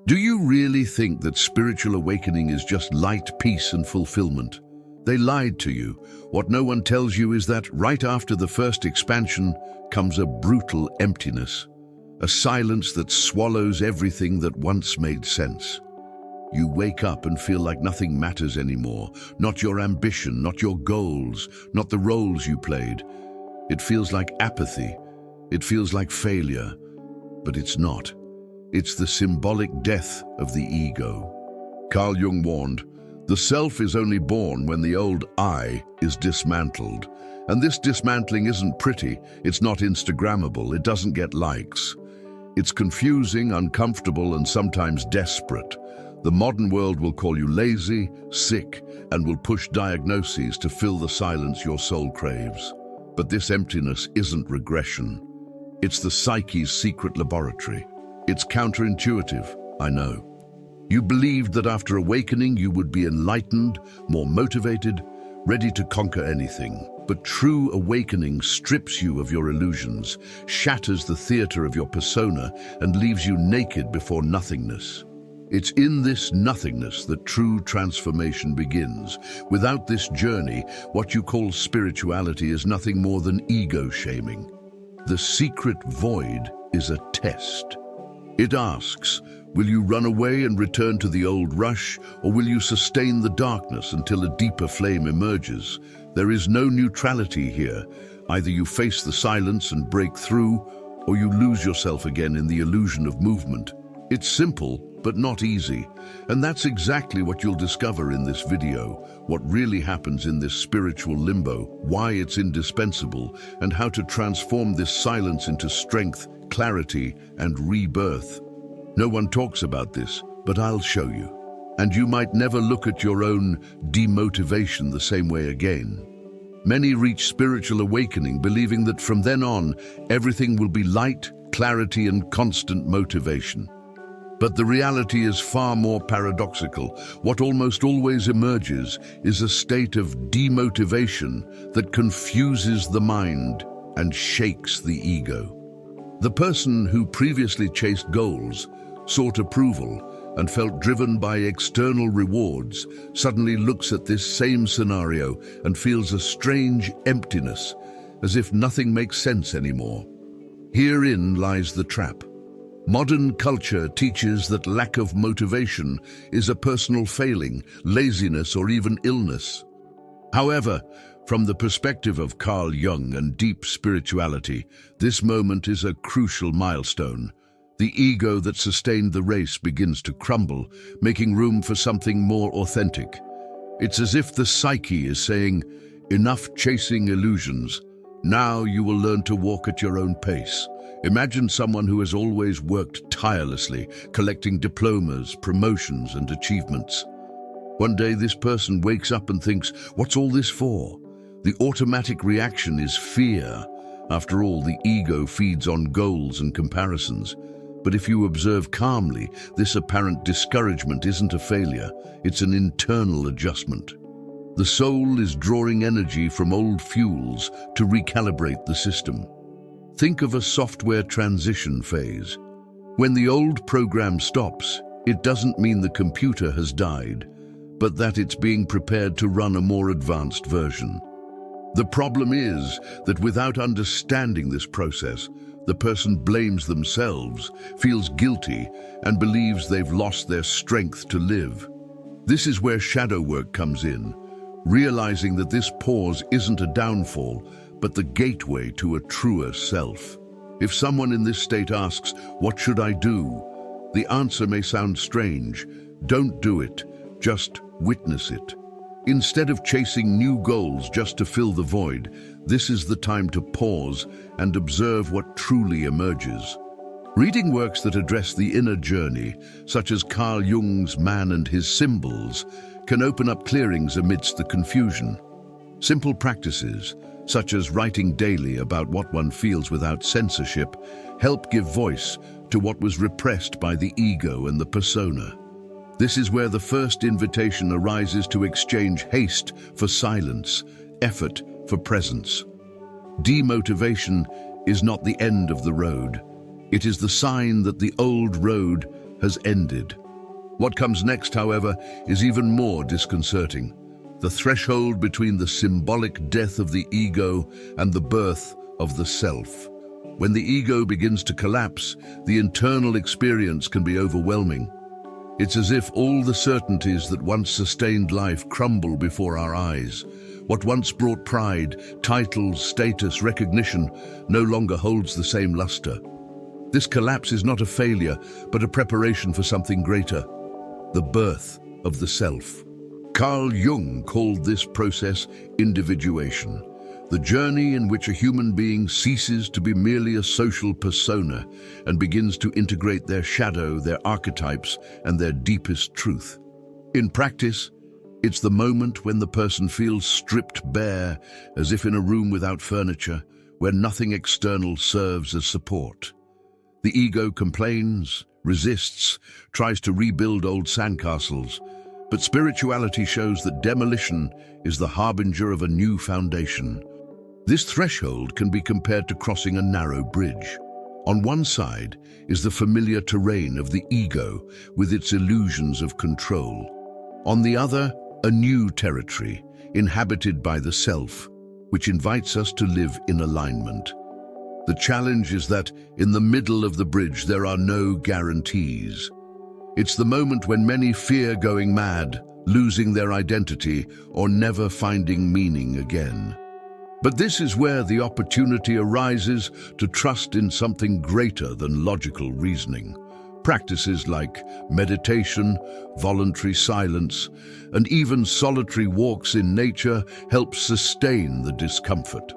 Do you really think that spiritual awakening is just light, peace, and fulfillment? They lied to you. What no one tells you is that right after the first expansion comes a brutal emptiness, a silence that swallows everything that once made sense. You wake up and feel like nothing matters anymore, not your ambition, not your goals, not the roles you played. It feels like apathy. It feels like failure, but it's not. It's the symbolic death of the ego. Carl Jung warned, "The self is only born when the old I is dismantled." And this dismantling isn't pretty, it's not Instagrammable, it doesn't get likes. It's confusing, uncomfortable, and sometimes desperate. The modern world will call you lazy, sick, and will push diagnoses to fill the silence your soul craves. But this emptiness isn't regression. It's the psyche's secret laboratory. It's counterintuitive, I know. You believed that after awakening you would be enlightened, more motivated, ready to conquer anything. But true awakening strips you of your illusions, shatters the theater of your persona, and leaves you naked before nothingness. It's in this nothingness that true transformation begins. Without this journey, what you call spirituality is nothing more than ego shaming. The secret void is a test. It asks, will you run away and return to the old rush, or will you sustain the darkness until a deeper flame emerges? There is no neutrality here. Either you face the silence and break through, or you lose yourself again in the illusion of movement. It's simple, but not easy. And that's exactly what you'll discover in this video, what really happens in this spiritual limbo, why it's indispensable, and how to transform this silence into strength, clarity, and rebirth. No one talks about this, but I'll show you. And you might never look at your own demotivation the same way again. Many reach spiritual awakening believing that from then on, everything will be light, clarity, and constant motivation. But the reality is far more paradoxical. What almost always emerges is a state of demotivation that confuses the mind and shakes the ego. The person who previously chased goals, sought approval, and felt driven by external rewards suddenly looks at this same scenario and feels a strange emptiness, as if nothing makes sense anymore. Herein lies the trap. Modern culture teaches that lack of motivation is a personal failing, laziness, or even illness. However, from the perspective of Carl Jung and deep spirituality, this moment is a crucial milestone. The ego that sustained the race begins to crumble, making room for something more authentic. It's as if the psyche is saying, "Enough chasing illusions. Now you will learn to walk at your own pace." Imagine someone who has always worked tirelessly, collecting diplomas, promotions, and achievements. One day this person wakes up and thinks, "What's all this for?" The automatic reaction is fear. After all, the ego feeds on goals and comparisons. But if you observe calmly, this apparent discouragement isn't a failure, it's an internal adjustment. The soul is drawing energy from old fuels to recalibrate the system. Think of a software transition phase. When the old program stops, it doesn't mean the computer has died, but that it's being prepared to run a more advanced version. The problem is that without understanding this process, the person blames themselves, feels guilty, and believes they've lost their strength to live. This is where shadow work comes in, realizing that this pause isn't a downfall, but the gateway to a truer self. If someone in this state asks, "What should I do?" the answer may sound strange. Don't do it, just witness it. Instead of chasing new goals just to fill the void, this is the time to pause and observe what truly emerges. Reading works that address the inner journey, such as Carl Jung's Man and His Symbols, can open up clearings amidst the confusion. Simple practices, such as writing daily about what one feels without censorship, help give voice to what was repressed by the ego and the persona. This is where the first invitation arises to exchange haste for silence, effort for presence. Demotivation is not the end of the road. It is the sign that the old road has ended. What comes next, however, is even more disconcerting. The threshold between the symbolic death of the ego and the birth of the self. When the ego begins to collapse, the internal experience can be overwhelming. It's as if all the certainties that once sustained life crumble before our eyes. What once brought pride, titles, status, recognition, no longer holds the same luster. This collapse is not a failure, but a preparation for something greater, the birth of the self. Carl Jung called this process individuation, the journey in which a human being ceases to be merely a social persona and begins to integrate their shadow, their archetypes, and their deepest truth. In practice, it's the moment when the person feels stripped bare, as if in a room without furniture, where nothing external serves as support. The ego complains, resists, tries to rebuild old sandcastles, but spirituality shows that demolition is the harbinger of a new foundation. This threshold can be compared to crossing a narrow bridge. On one side is the familiar terrain of the ego with its illusions of control. On the other, a new territory, inhabited by the self, which invites us to live in alignment. The challenge is that in the middle of the bridge there are no guarantees. It's the moment when many fear going mad, losing their identity, or never finding meaning again. But this is where the opportunity arises to trust in something greater than logical reasoning. Practices like meditation, voluntary silence, and even solitary walks in nature help sustain the discomfort.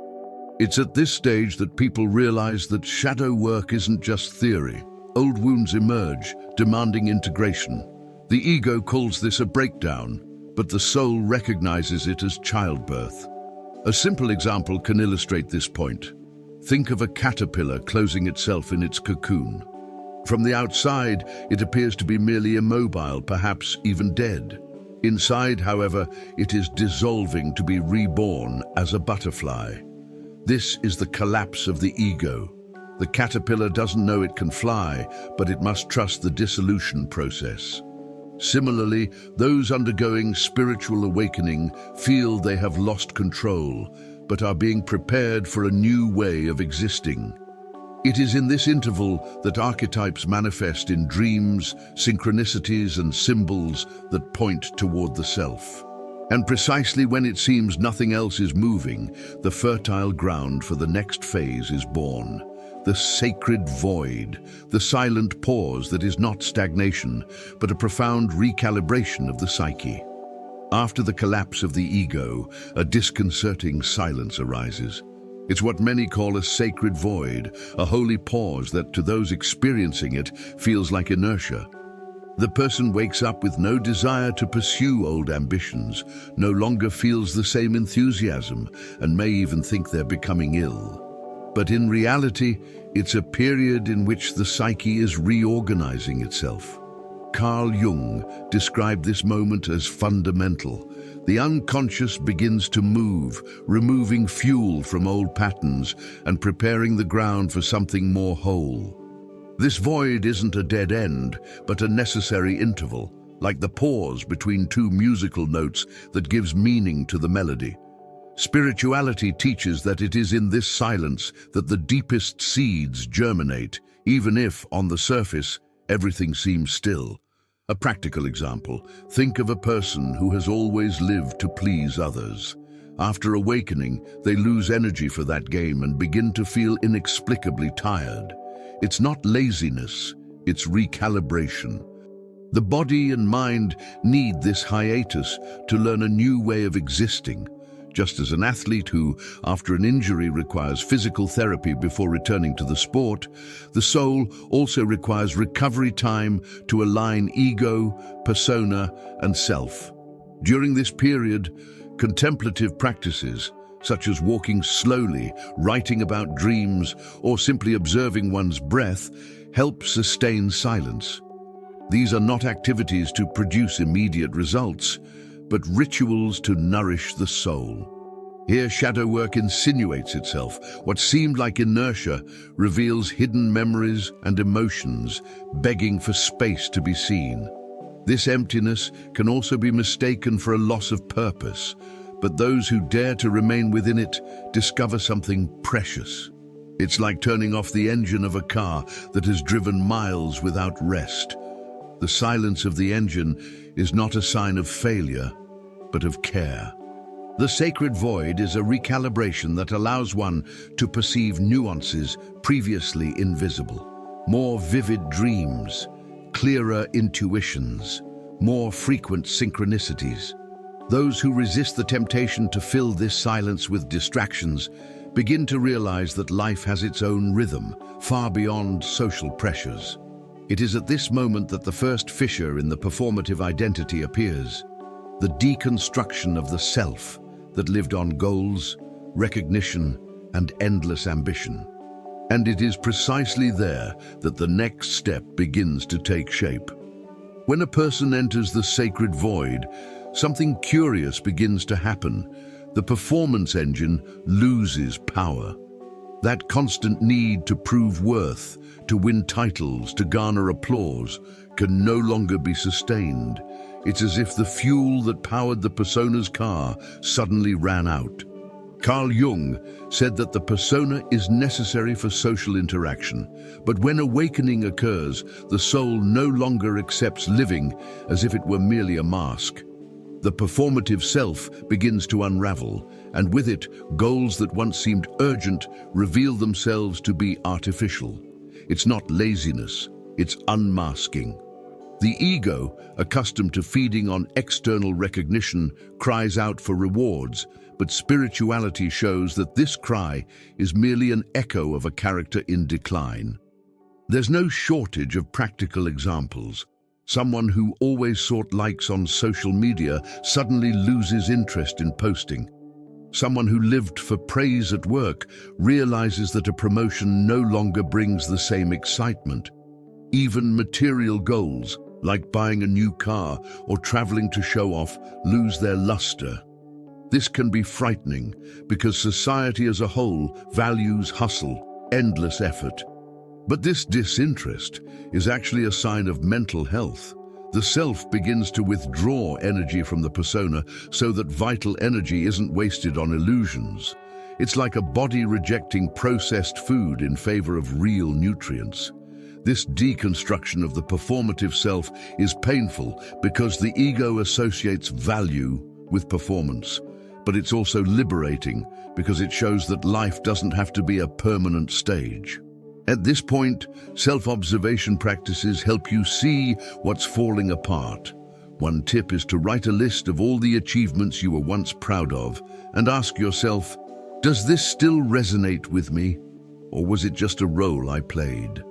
It's at this stage that people realize that shadow work isn't just theory. Old wounds emerge, demanding integration. The ego calls this a breakdown, but the soul recognizes it as childbirth. A simple example can illustrate this point. Think of a caterpillar closing itself in its cocoon. From the outside, it appears to be merely immobile, perhaps even dead. Inside, however, it is dissolving to be reborn as a butterfly. This is the collapse of the ego. The caterpillar doesn't know it can fly, but it must trust the dissolution process. Similarly, those undergoing spiritual awakening feel they have lost control, but are being prepared for a new way of existing. It is in this interval that archetypes manifest in dreams, synchronicities, and symbols that point toward the self. And precisely when it seems nothing else is moving, the fertile ground for the next phase is born. The sacred void, the silent pause that is not stagnation, but a profound recalibration of the psyche. After the collapse of the ego, a disconcerting silence arises. It's what many call a sacred void, a holy pause that to those experiencing it feels like inertia. The person wakes up with no desire to pursue old ambitions, no longer feels the same enthusiasm, and may even think they're becoming ill. But in reality, it's a period in which the psyche is reorganizing itself. Carl Jung described this moment as fundamental. The unconscious begins to move, removing fuel from old patterns and preparing the ground for something more whole. This void isn't a dead end, but a necessary interval, like the pause between two musical notes that gives meaning to the melody. Spirituality teaches that it is in this silence that the deepest seeds germinate, even if, on the surface, everything seems still. A practical example, think of a person who has always lived to please others. After awakening, they lose energy for that game and begin to feel inexplicably tired. It's not laziness, it's recalibration. The body and mind need this hiatus to learn a new way of existing. Just as an athlete who, after an injury, requires physical therapy before returning to the sport, the soul also requires recovery time to align ego, persona, and self. During this period, contemplative practices, such as walking slowly, writing about dreams, or simply observing one's breath, help sustain silence. These are not activities to produce immediate results, but rituals to nourish the soul. Here, shadow work insinuates itself. What seemed like inertia reveals hidden memories and emotions, begging for space to be seen. This emptiness can also be mistaken for a loss of purpose, but those who dare to remain within it discover something precious. It's like turning off the engine of a car that has driven miles without rest. The silence of the engine is not a sign of failure, but of care. The sacred void is a recalibration that allows one to perceive nuances previously invisible. More vivid dreams, clearer intuitions, more frequent synchronicities. Those who resist the temptation to fill this silence with distractions begin to realize that life has its own rhythm, far beyond social pressures. It is at this moment that the first fissure in the performative identity appears, the deconstruction of the self that lived on goals, recognition, and endless ambition. And it is precisely there that the next step begins to take shape. When a person enters the sacred void, something curious begins to happen. The performance engine loses power. That constant need to prove worth, to win titles, to garner applause, can no longer be sustained. It's as if the fuel that powered the persona's car suddenly ran out. Carl Jung said that the persona is necessary for social interaction, but when awakening occurs, the soul no longer accepts living as if it were merely a mask. The performative self begins to unravel, and with it, goals that once seemed urgent reveal themselves to be artificial. It's not laziness, it's unmasking. The ego, accustomed to feeding on external recognition, cries out for rewards, but spirituality shows that this cry is merely an echo of a character in decline. There's no shortage of practical examples. Someone who always sought likes on social media suddenly loses interest in posting. Someone who lived for praise at work realizes that a promotion no longer brings the same excitement. Even material goals, like buying a new car or traveling to show off, lose their luster. This can be frightening because society as a whole values hustle, endless effort. But this disinterest is actually a sign of mental health. The self begins to withdraw energy from the persona so that vital energy isn't wasted on illusions. It's like a body rejecting processed food in favor of real nutrients. This deconstruction of the performative self is painful because the ego associates value with performance. But it's also liberating because it shows that life doesn't have to be a permanent stage. At this point, self-observation practices help you see what's falling apart. One tip is to write a list of all the achievements you were once proud of and ask yourself, does this still resonate with me? Or was it just a role I played?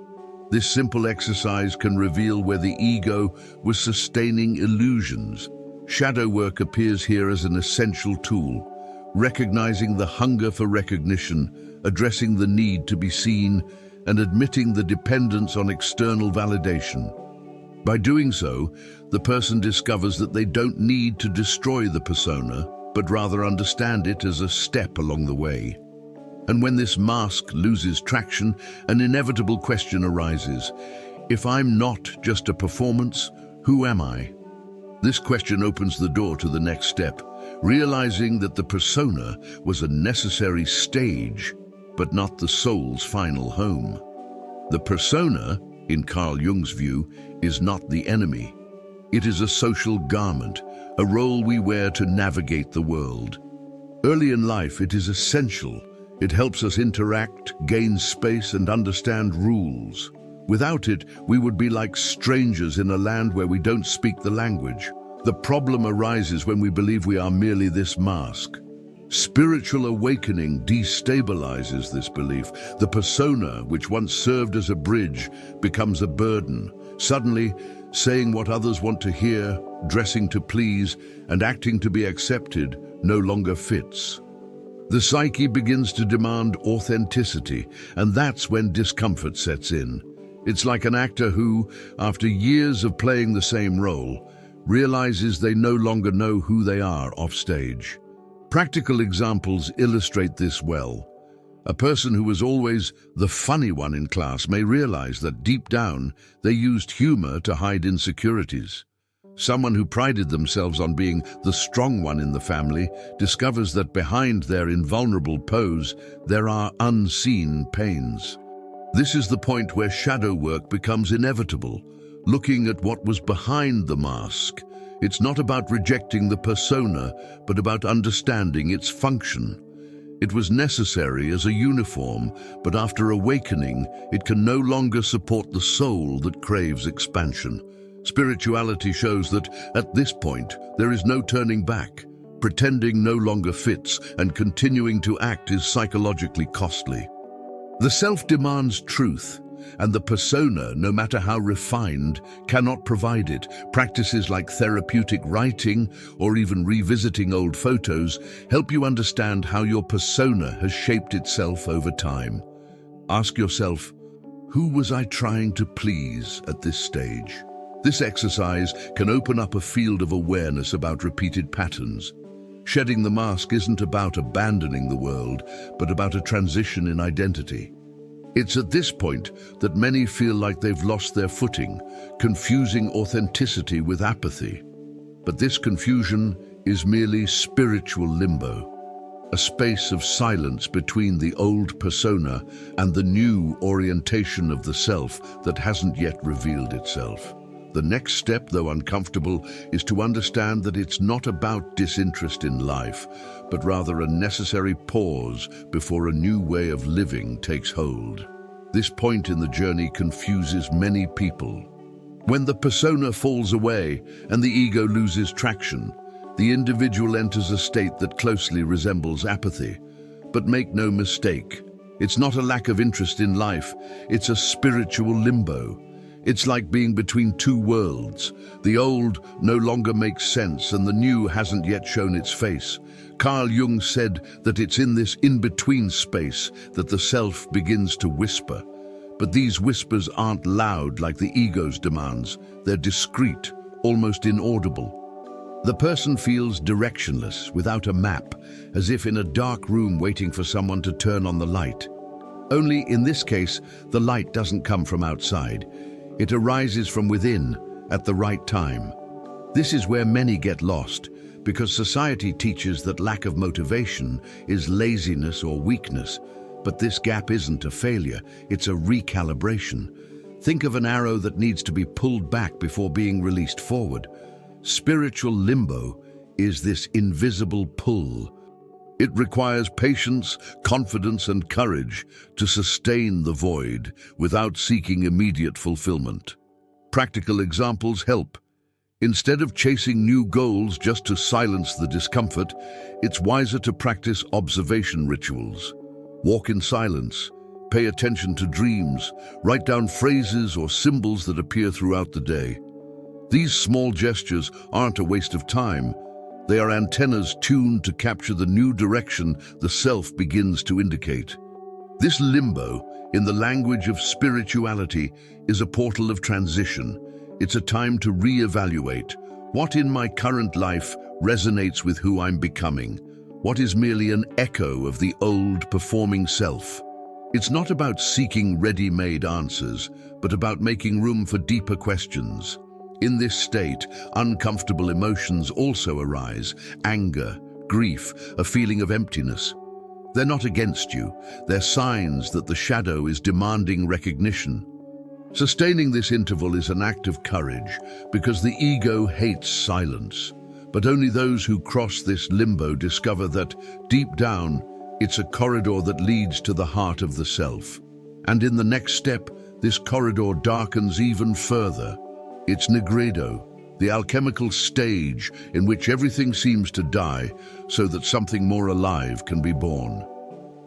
This simple exercise can reveal where the ego was sustaining illusions. Shadow work appears here as an essential tool, recognizing the hunger for recognition, addressing the need to be seen, and admitting the dependence on external validation. By doing so, the person discovers that they don't need to destroy the persona, but rather understand it as a step along the way. And when this mask loses traction, an inevitable question arises. If I'm not just a performance, who am I? This question opens the door to the next step, realizing that the persona was a necessary stage, but not the soul's final home. The persona, in Carl Jung's view, is not the enemy. It is a social garment, a role we wear to navigate the world. Early in life, it is essential. It helps us interact, gain space, and understand rules. Without it, we would be like strangers in a land where we don't speak the language. The problem arises when we believe we are merely this mask. Spiritual awakening destabilizes this belief. The persona, which once served as a bridge, becomes a burden. Suddenly, saying what others want to hear, dressing to please, and acting to be accepted no longer fits. The psyche begins to demand authenticity, and that's when discomfort sets in. It's like an actor who, after years of playing the same role, realizes they no longer know who they are offstage. Practical examples illustrate this well. A person who was always the funny one in class may realize that deep down they used humor to hide insecurities. Someone who prided themselves on being the strong one in the family discovers that behind their invulnerable pose there are unseen pains. This is the point where shadow work becomes inevitable, looking at what was behind the mask. It's not about rejecting the persona, but about understanding its function. It was necessary as a uniform, but after awakening, it can no longer support the soul that craves expansion. Spirituality shows that, at this point, there is no turning back. Pretending no longer fits, and continuing to act is psychologically costly. The self demands truth, and the persona, no matter how refined, cannot provide it. Practices like therapeutic writing or even revisiting old photos help you understand how your persona has shaped itself over time. Ask yourself, who was I trying to please at this stage? This exercise can open up a field of awareness about repeated patterns. Shedding the mask isn't about abandoning the world, but about a transition in identity. It's at this point that many feel like they've lost their footing, confusing authenticity with apathy. But this confusion is merely spiritual limbo, a space of silence between the old persona and the new orientation of the self that hasn't yet revealed itself. The next step, though uncomfortable, is to understand that it's not about disinterest in life, but rather a necessary pause before a new way of living takes hold. This point in the journey confuses many people. When the persona falls away and the ego loses traction, the individual enters a state that closely resembles apathy. But make no mistake, it's not a lack of interest in life, it's a spiritual limbo. It's like being between two worlds. The old no longer makes sense and the new hasn't yet shown its face. Carl Jung said that it's in this in-between space that the self begins to whisper. But these whispers aren't loud like the ego's demands. They're discreet, almost inaudible. The person feels directionless, without a map, as if in a dark room waiting for someone to turn on the light. Only in this case, the light doesn't come from outside. It arises from within at the right time. This is where many get lost, because society teaches that lack of motivation is laziness or weakness. But this gap isn't a failure, it's a recalibration. Think of an arrow that needs to be pulled back before being released forward. Spiritual limbo is this invisible pull. It requires patience, confidence, and courage to sustain the void without seeking immediate fulfillment. Practical examples help. Instead of chasing new goals just to silence the discomfort, it's wiser to practice observation rituals. Walk in silence, pay attention to dreams, write down phrases or symbols that appear throughout the day. These small gestures aren't a waste of time. They are antennas tuned to capture the new direction the self begins to indicate. This limbo, in the language of spirituality, is a portal of transition. It's a time to reevaluate what in my current life resonates with who I'm becoming, what is merely an echo of the old performing self. It's not about seeking ready-made answers, but about making room for deeper questions. In this state, uncomfortable emotions also arise: anger, grief, a feeling of emptiness. They're not against you, they're signs that the shadow is demanding recognition. Sustaining this interval is an act of courage, because the ego hates silence. But only those who cross this limbo discover that, deep down, it's a corridor that leads to the heart of the self. And in the next step, this corridor darkens even further. It's Nigredo, the alchemical stage in which everything seems to die so that something more alive can be born.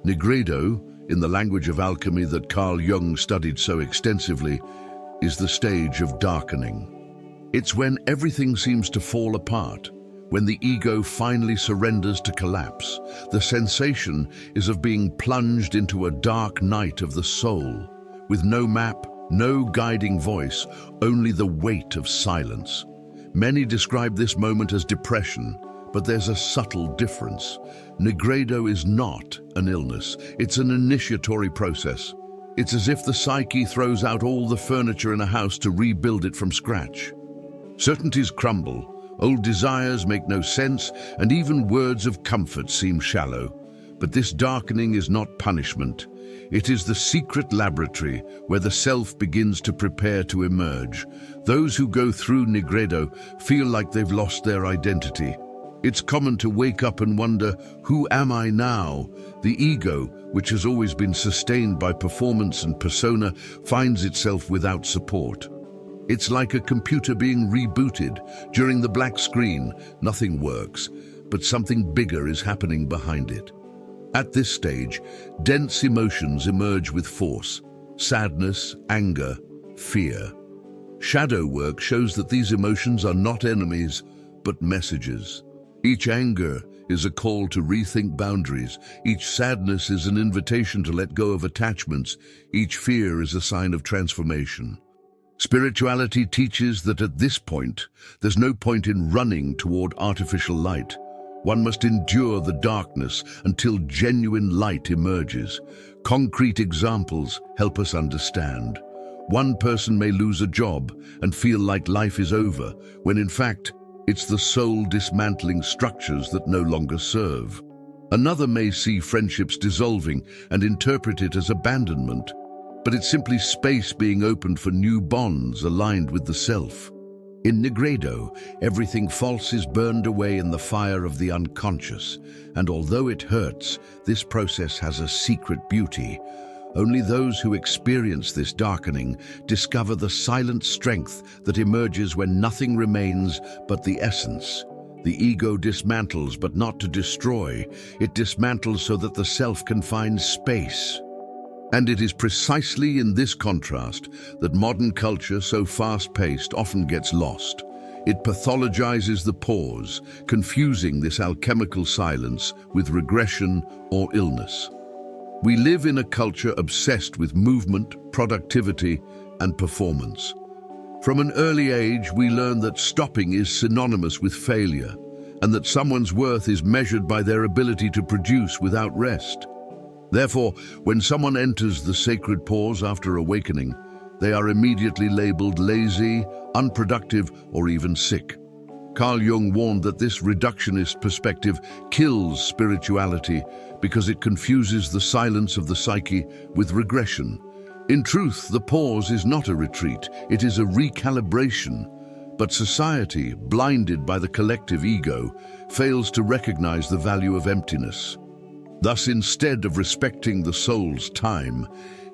Nigredo, in the language of alchemy that Carl Jung studied so extensively, is the stage of darkening. It's when everything seems to fall apart, when the ego finally surrenders to collapse. The sensation is of being plunged into a dark night of the soul, with no map, no guiding voice, only the weight of silence. Many describe this moment as depression, But there's a subtle difference. Nigredo is not an illness. It's an initiatory process. It's as if the psyche throws out all the furniture in a house to rebuild it from scratch. Certainties crumble, old desires make no sense, and even words of comfort seem shallow. But this darkening is not punishment. It is the secret laboratory where the self begins to prepare to emerge. Those who go through Nigredo feel like they've lost their identity. It's common to wake up and wonder, who am I now? The ego, which has always been sustained by performance and persona, finds itself without support. It's like a computer being rebooted. During the black screen, nothing works, but something bigger is happening behind it. At this stage, dense emotions emerge with force: sadness, anger, fear. Shadow work shows that these emotions are not enemies, but messages. Each anger is a call to rethink boundaries. Each sadness is an invitation to let go of attachments. Each fear is a sign of transformation. Spirituality teaches that at this point, there's no point in running toward artificial light. One must endure the darkness until genuine light emerges. Concrete examples help us understand. One person may lose a job and feel like life is over, when in fact, it's the soul dismantling structures that no longer serve. Another may see friendships dissolving and interpret it as abandonment, but it's simply space being opened for new bonds aligned with the self. In Nigredo, everything false is burned away in the fire of the unconscious, and although it hurts, this process has a secret beauty. Only those who experience this darkening discover the silent strength that emerges when nothing remains but the essence. The ego dismantles, but not to destroy. It dismantles so that the self can find space. And it is precisely in this contrast that modern culture, so fast-paced, often gets lost. It pathologizes the pause, confusing this alchemical silence with regression or illness. We live in a culture obsessed with movement, productivity, and performance. From an early age, we learn that stopping is synonymous with failure, and that someone's worth is measured by their ability to produce without rest. Therefore, when someone enters the sacred pause after awakening, they are immediately labeled lazy, unproductive, or even sick. Carl Jung warned that this reductionist perspective kills spirituality because it confuses the silence of the psyche with regression. In truth, the pause is not a retreat, it is a recalibration. But society, blinded by the collective ego, fails to recognize the value of emptiness. Thus, instead of respecting the soul's time,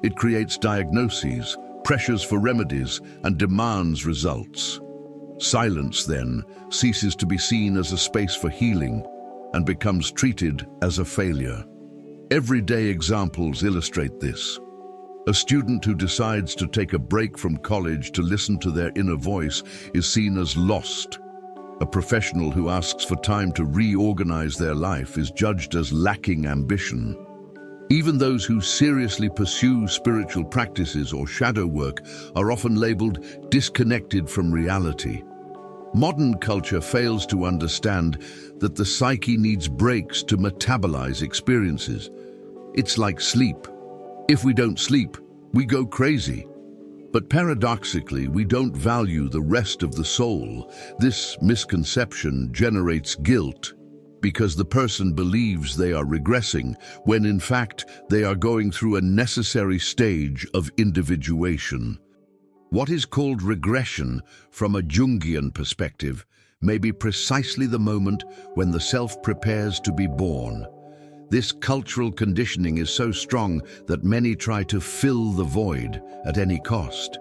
it creates diagnoses, pressures for remedies, and demands results. Silence, then, ceases to be seen as a space for healing and becomes treated as a failure. Everyday examples illustrate this. A student who decides to take a break from college to listen to their inner voice is seen as lost. A professional who asks for time to reorganize their life is judged as lacking ambition. Even those who seriously pursue spiritual practices or shadow work are often labeled disconnected from reality. Modern culture fails to understand that the psyche needs breaks to metabolize experiences. It's like sleep. If we don't sleep, we go crazy. But paradoxically, we don't value the rest of the soul. This misconception generates guilt because the person believes they are regressing when in fact they are going through a necessary stage of individuation. What is called regression from a Jungian perspective may be precisely the moment when the self prepares to be born. This cultural conditioning is so strong that many try to fill the void at any cost.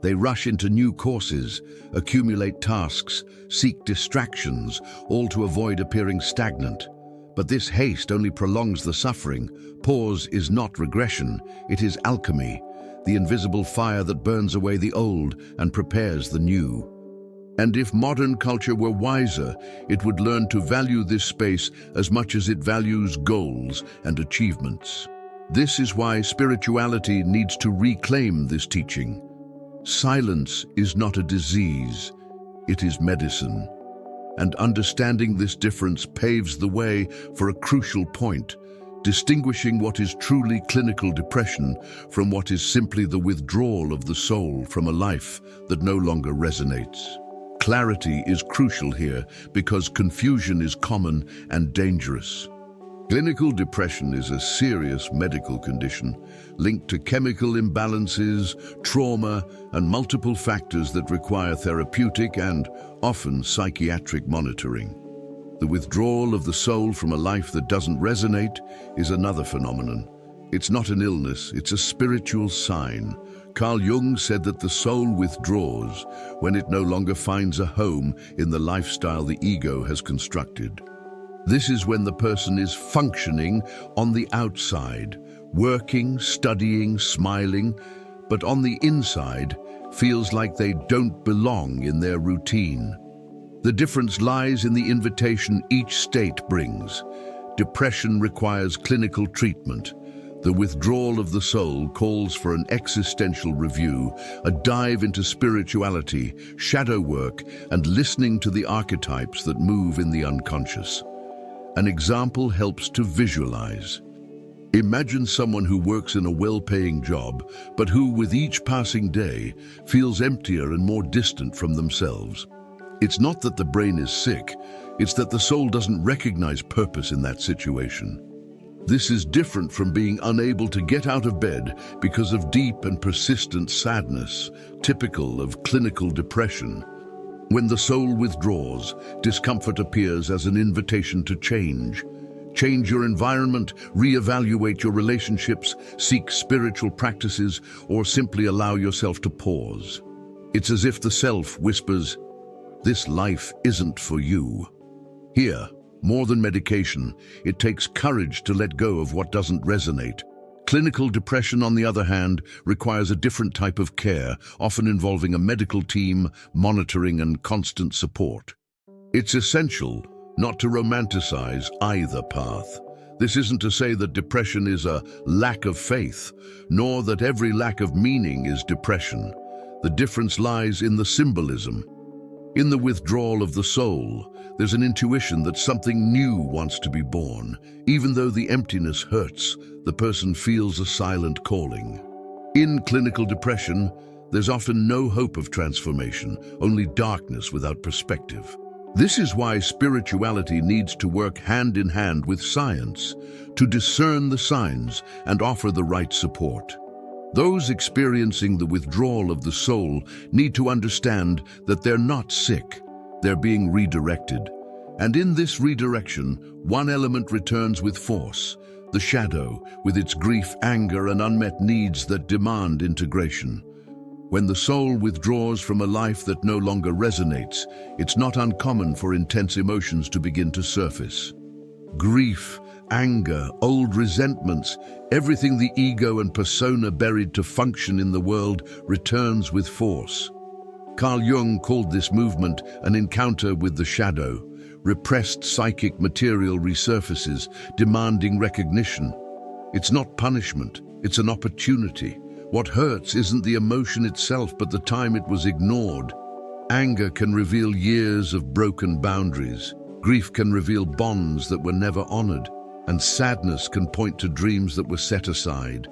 They rush into new courses, accumulate tasks, seek distractions, all to avoid appearing stagnant. But this haste only prolongs the suffering. Pause is not regression, it is alchemy, the invisible fire that burns away the old and prepares the new. And if modern culture were wiser, it would learn to value this space as much as it values goals and achievements. This is why spirituality needs to reclaim this teaching. Silence is not a disease, it is medicine. And understanding this difference paves the way for a crucial point, distinguishing what is truly clinical depression from what is simply the withdrawal of the soul from a life that no longer resonates. Clarity is crucial here because confusion is common and dangerous. Clinical depression is a serious medical condition linked to chemical imbalances, trauma, and multiple factors that require therapeutic and often psychiatric monitoring. The withdrawal of the soul from a life that doesn't resonate is another phenomenon. It's not an illness, it's a spiritual sign. Carl Jung said that the soul withdraws when it no longer finds a home in the lifestyle the ego has constructed. This is when the person is functioning on the outside, working, studying, smiling, but on the inside feels like they don't belong in their routine. The difference lies in the invitation each state brings. Depression requires clinical treatment. The withdrawal of the soul calls for an existential review, a dive into spirituality, shadow work, and listening to the archetypes that move in the unconscious. An example helps to visualize. Imagine someone who works in a well-paying job, but who, with each passing day, feels emptier and more distant from themselves. It's not that the brain is sick, it's that the soul doesn't recognize purpose in that situation. This is different from being unable to get out of bed because of deep and persistent sadness, typical of clinical depression. When the soul withdraws, discomfort appears as an invitation to change. Change your environment, reevaluate your relationships, seek spiritual practices, or simply allow yourself to pause. It's as if the self whispers, "This life isn't for you." Here, more than medication, it takes courage to let go of what doesn't resonate. Clinical depression, on the other hand, requires a different type of care, often involving a medical team, monitoring, and constant support. It's essential not to romanticize either path. This isn't to say that depression is a lack of faith, nor that every lack of meaning is depression. The difference lies in the symbolism. In the withdrawal of the soul, there's an intuition that something new wants to be born. Even though the emptiness hurts, the person feels a silent calling. In clinical depression, there's often no hope of transformation, only darkness without perspective. This is why spirituality needs to work hand in hand with science, to discern the signs and offer the right support. Those experiencing the withdrawal of the soul need to understand that they're not sick, they're being redirected. And in this redirection, one element returns with force, the shadow, with its grief, anger, and unmet needs that demand integration. When the soul withdraws from a life that no longer resonates, it's not uncommon for intense emotions to begin to surface. Grief, anger, old resentments, everything the ego and persona buried to function in the world returns with force. Carl Jung called this movement an encounter with the shadow. Repressed psychic material resurfaces, demanding recognition. It's not punishment, it's an opportunity. What hurts isn't the emotion itself, but the time it was ignored. Anger can reveal years of broken boundaries. Grief can reveal bonds that were never honored. And sadness can point to dreams that were set aside.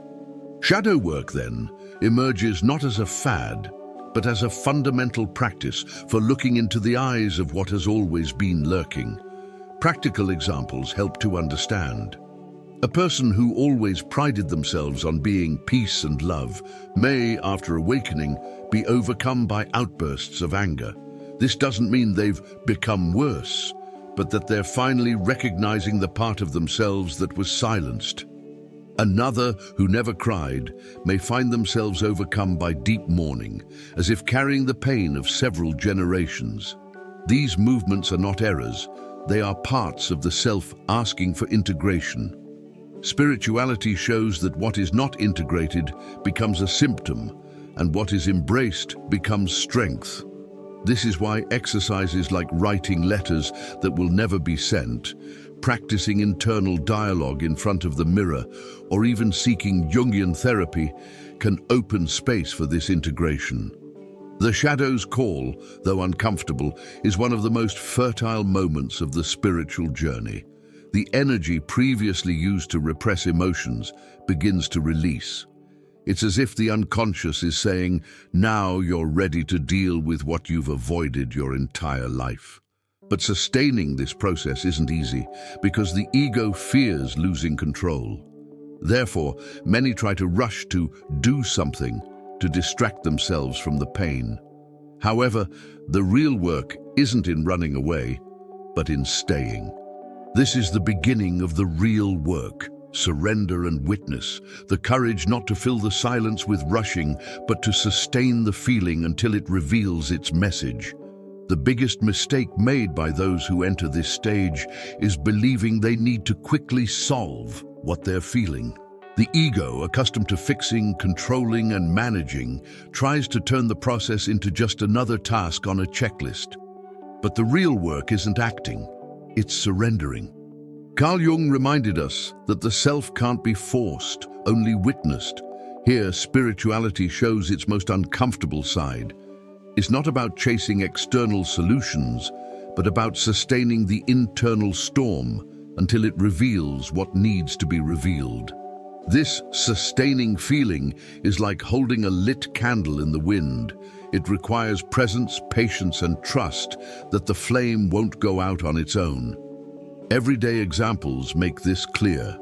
Shadow work, then, emerges not as a fad, but as a fundamental practice for looking into the eyes of what has always been lurking. Practical examples help to understand. A person who always prided themselves on being peace and love may, after awakening, be overcome by outbursts of anger. This doesn't mean they've become worse, but that they're finally recognizing the part of themselves that was silenced. Another, who never cried, may find themselves overcome by deep mourning, as if carrying the pain of several generations. These movements are not errors, they are parts of the self asking for integration. Spirituality shows that what is not integrated becomes a symptom, and what is embraced becomes strength. This is why exercises like writing letters that will never be sent, practicing internal dialogue in front of the mirror, or even seeking Jungian therapy can open space for this integration. The shadow's call, though uncomfortable, is one of the most fertile moments of the spiritual journey. The energy previously used to repress emotions begins to release. It's as if the unconscious is saying, now you're ready to deal with what you've avoided your entire life. But sustaining this process isn't easy because the ego fears losing control. Therefore, many try to rush to do something to distract themselves from the pain. However, the real work isn't in running away, but in staying. This is the beginning of the real work. Surrender and witness, the courage not to fill the silence with rushing, but to sustain the feeling until it reveals its message. The biggest mistake made by those who enter this stage is believing they need to quickly solve what they're feeling. The ego, accustomed to fixing, controlling, and managing, tries to turn the process into just another task on a checklist. But the real work isn't acting, it's surrendering. Carl Jung reminded us that the self can't be forced, only witnessed. Here, spirituality shows its most uncomfortable side. It's not about chasing external solutions, but about sustaining the internal storm until it reveals what needs to be revealed. This sustaining feeling is like holding a lit candle in the wind. It requires presence, patience, and trust that the flame won't go out on its own. Everyday examples make this clear.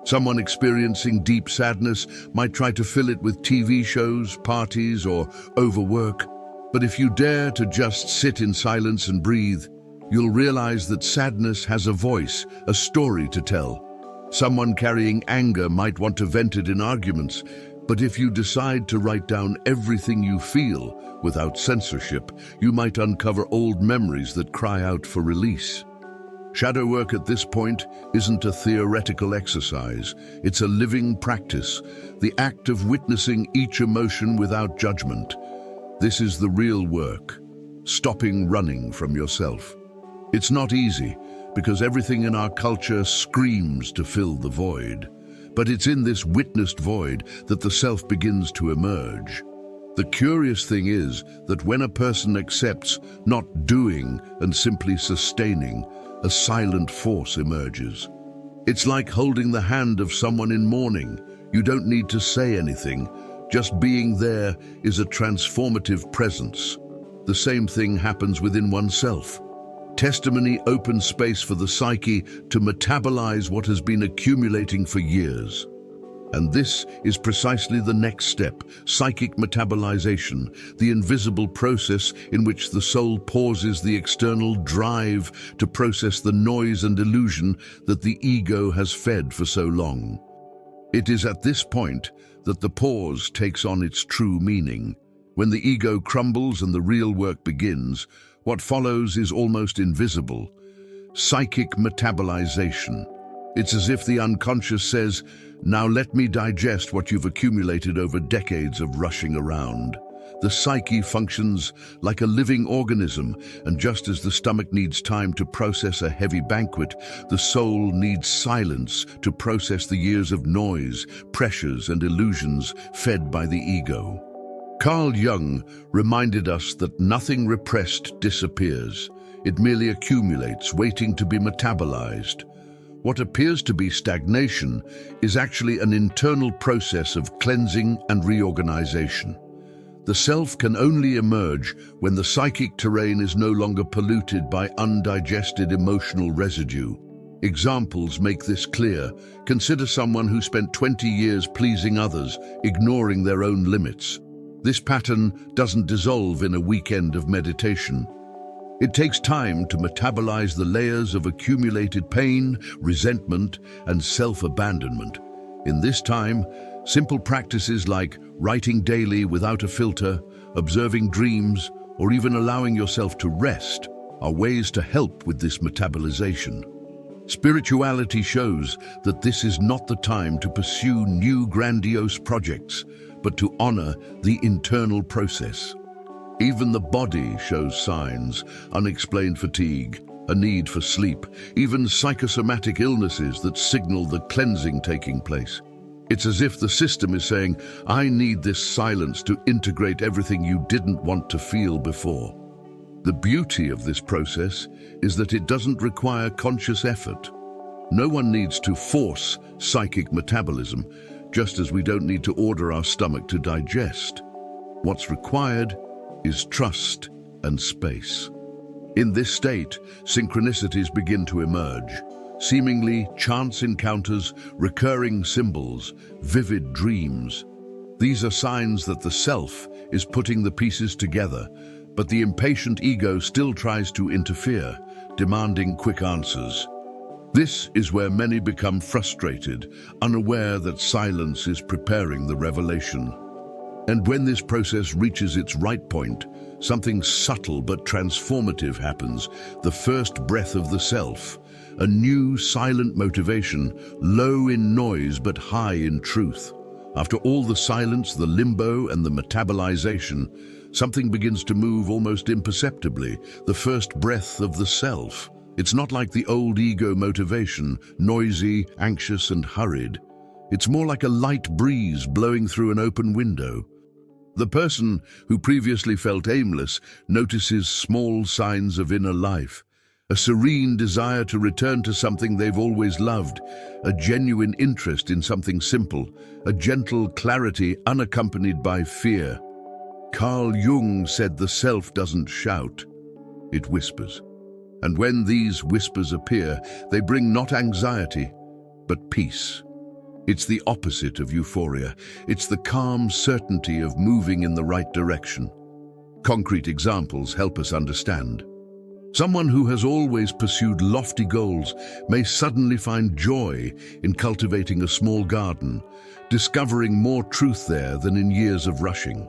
Someone experiencing deep sadness might try to fill it with TV shows, parties, or overwork. But if you dare to just sit in silence and breathe, you'll realize that sadness has a voice, a story to tell. Someone carrying anger might want to vent it in arguments, but if you decide to write down everything you feel without censorship, you might uncover old memories that cry out for release. Shadow work at this point isn't a theoretical exercise, it's a living practice, the act of witnessing each emotion without judgment. This is the real work, stopping running from yourself. It's not easy, because everything in our culture screams to fill the void. But it's in this witnessed void that the self begins to emerge. The curious thing is that when a person accepts not doing and simply sustaining, a silent force emerges. It's like holding the hand of someone in mourning. You don't need to say anything. Just being there is a transformative presence. The same thing happens within oneself. Testimony opens space for the psyche to metabolize what has been accumulating for years. And this is precisely the next step, psychic metabolization, the invisible process in which the soul pauses the external drive to process the noise and illusion that the ego has fed for so long. It is at this point that the pause takes on its true meaning. When the ego crumbles and the real work begins, what follows is almost invisible. Psychic metabolization. It's as if the unconscious says, now let me digest what you've accumulated over decades of rushing around. The psyche functions like a living organism, and just as the stomach needs time to process a heavy banquet, the soul needs silence to process the years of noise, pressures, and illusions fed by the ego. Carl Jung reminded us that nothing repressed disappears. It merely accumulates, waiting to be metabolized. What appears to be stagnation is actually an internal process of cleansing and reorganization. The self can only emerge when the psychic terrain is no longer polluted by undigested emotional residue. Examples make this clear. Consider someone who spent 20 years pleasing others, ignoring their own limits. This pattern doesn't dissolve in a weekend of meditation. It takes time to metabolize the layers of accumulated pain, resentment, and self-abandonment. In this time, simple practices like writing daily without a filter, observing dreams, or even allowing yourself to rest are ways to help with this metabolization. Spirituality shows that this is not the time to pursue new grandiose projects, but to honor the internal process. Even the body shows signs: unexplained fatigue, a need for sleep, even psychosomatic illnesses that signal the cleansing taking place. It's as if the system is saying, I need this silence to integrate everything you didn't want to feel before. The beauty of this process is that it doesn't require conscious effort. No one needs to force psychic metabolism, just as we don't need to order our stomach to digest. What's required is trust and space. In this state, synchronicities begin to emerge. Seemingly chance encounters, recurring symbols, vivid dreams. These are signs that the self is putting the pieces together, but the impatient ego still tries to interfere, demanding quick answers. This is where many become frustrated, unaware that silence is preparing the revelation. And when this process reaches its right point, something subtle but transformative happens, the first breath of the self, a new silent motivation, low in noise but high in truth. After all the silence, the limbo, and the metabolization, something begins to move almost imperceptibly, the first breath of the self. It's not like the old ego motivation, noisy, anxious, and hurried. It's more like a light breeze blowing through an open window. The person who previously felt aimless notices small signs of inner life, a serene desire to return to something they've always loved, a genuine interest in something simple, a gentle clarity unaccompanied by fear. Carl Jung said the self doesn't shout, it whispers. And when these whispers appear, they bring not anxiety, but peace. It's the opposite of euphoria. It's the calm certainty of moving in the right direction. Concrete examples help us understand. Someone who has always pursued lofty goals may suddenly find joy in cultivating a small garden, discovering more truth there than in years of rushing.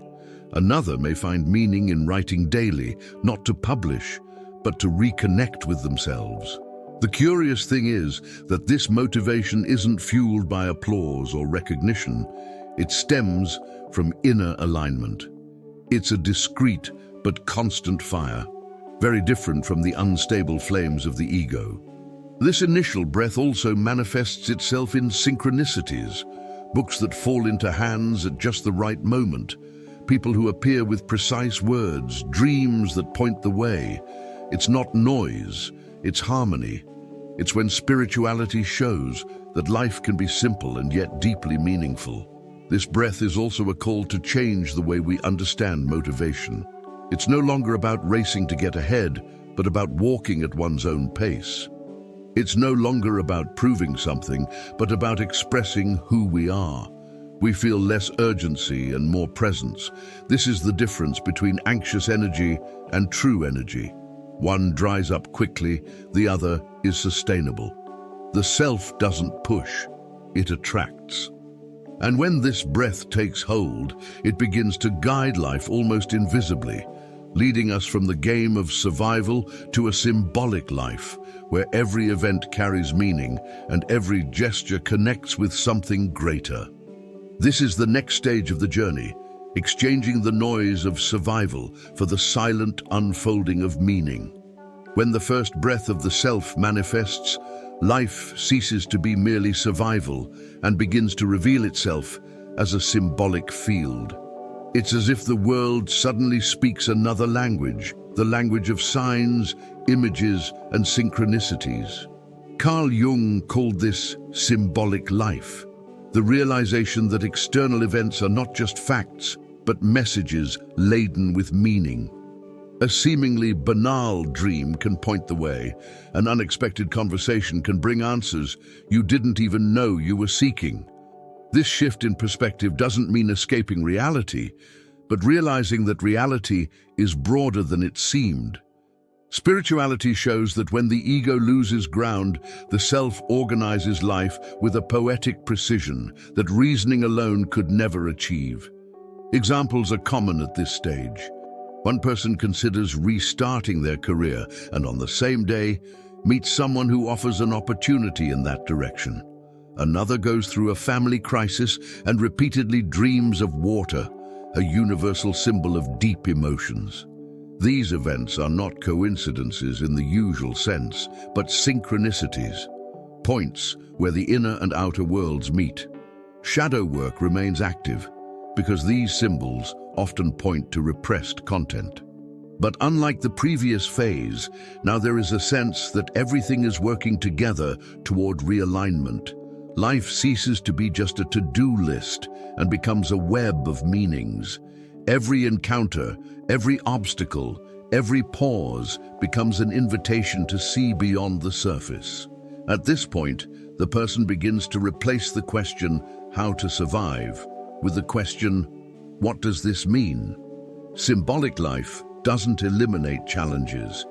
Another may find meaning in writing daily, not to publish, but to reconnect with themselves. The curious thing is that this motivation isn't fueled by applause or recognition. It stems from inner alignment. It's a discreet but constant fire, very different from the unstable flames of the ego. This initial breath also manifests itself in synchronicities, books that fall into hands at just the right moment, people who appear with precise words, dreams that point the way. It's not noise, it's harmony. It's when spirituality shows that life can be simple and yet deeply meaningful. This breath is also a call to change the way we understand motivation. It's no longer about racing to get ahead, but about walking at one's own pace. It's no longer about proving something, but about expressing who we are. We feel less urgency and more presence. This is the difference between anxious energy and true energy. One dries up quickly, the other is sustainable. The self doesn't push, it attracts. And when this breath takes hold, it begins to guide life almost invisibly, leading us from the game of survival to a symbolic life, where every event carries meaning and every gesture connects with something greater. This is the next stage of the journey, exchanging the noise of survival for the silent unfolding of meaning. When the first breath of the self manifests, life ceases to be merely survival and begins to reveal itself as a symbolic field. It's as if the world suddenly speaks another language, the language of signs, images, and synchronicities. Carl Jung called this symbolic life, the realization that external events are not just facts, but messages laden with meaning. A seemingly banal dream can point the way. An unexpected conversation can bring answers you didn't even know you were seeking. This shift in perspective doesn't mean escaping reality, but realizing that reality is broader than it seemed. Spirituality shows that when the ego loses ground, the self organizes life with a poetic precision that reasoning alone could never achieve. Examples are common at this stage. One person considers restarting their career and on the same day meets someone who offers an opportunity in that direction. Another goes through a family crisis and repeatedly dreams of water, a universal symbol of deep emotions. These events are not coincidences in the usual sense, but synchronicities, points where the inner and outer worlds meet. Shadow work remains active because these symbols often point to repressed content. But unlike the previous phase, now there is a sense that everything is working together toward realignment. Life ceases to be just a to-do list and becomes a web of meanings. Every encounter, every obstacle, every pause becomes an invitation to see beyond the surface. At this point, the person begins to replace the question, how to survive, with the question, what does this mean? Symbolic life doesn't eliminate challenges,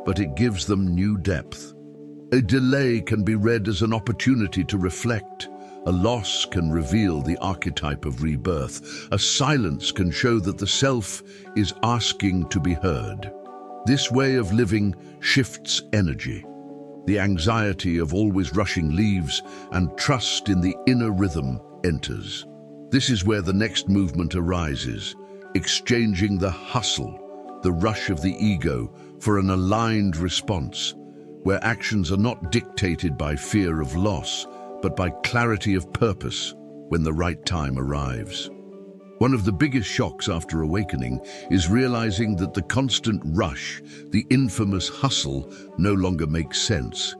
but it gives them new depth. A delay can be read as an opportunity to reflect. A loss can reveal the archetype of rebirth. A silence can show that the self is asking to be heard. This way of living shifts energy. The anxiety of always rushing leaves, and trust in the inner rhythm enters. This is where the next movement arises, exchanging the hustle, the rush of the ego, for an aligned response, where actions are not dictated by fear of loss, but by clarity of purpose when the right time arrives. One of the biggest shocks after awakening is realizing that the constant rush, the infamous hustle, no longer makes sense.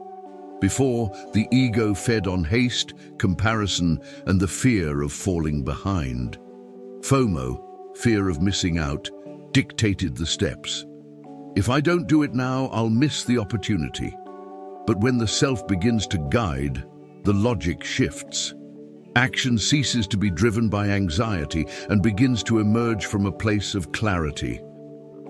Before, the ego fed on haste, comparison, and the fear of falling behind. FOMO, fear of missing out, dictated the steps. If I don't do it now, I'll miss the opportunity. But when the self begins to guide, the logic shifts. Action ceases to be driven by anxiety and begins to emerge from a place of clarity.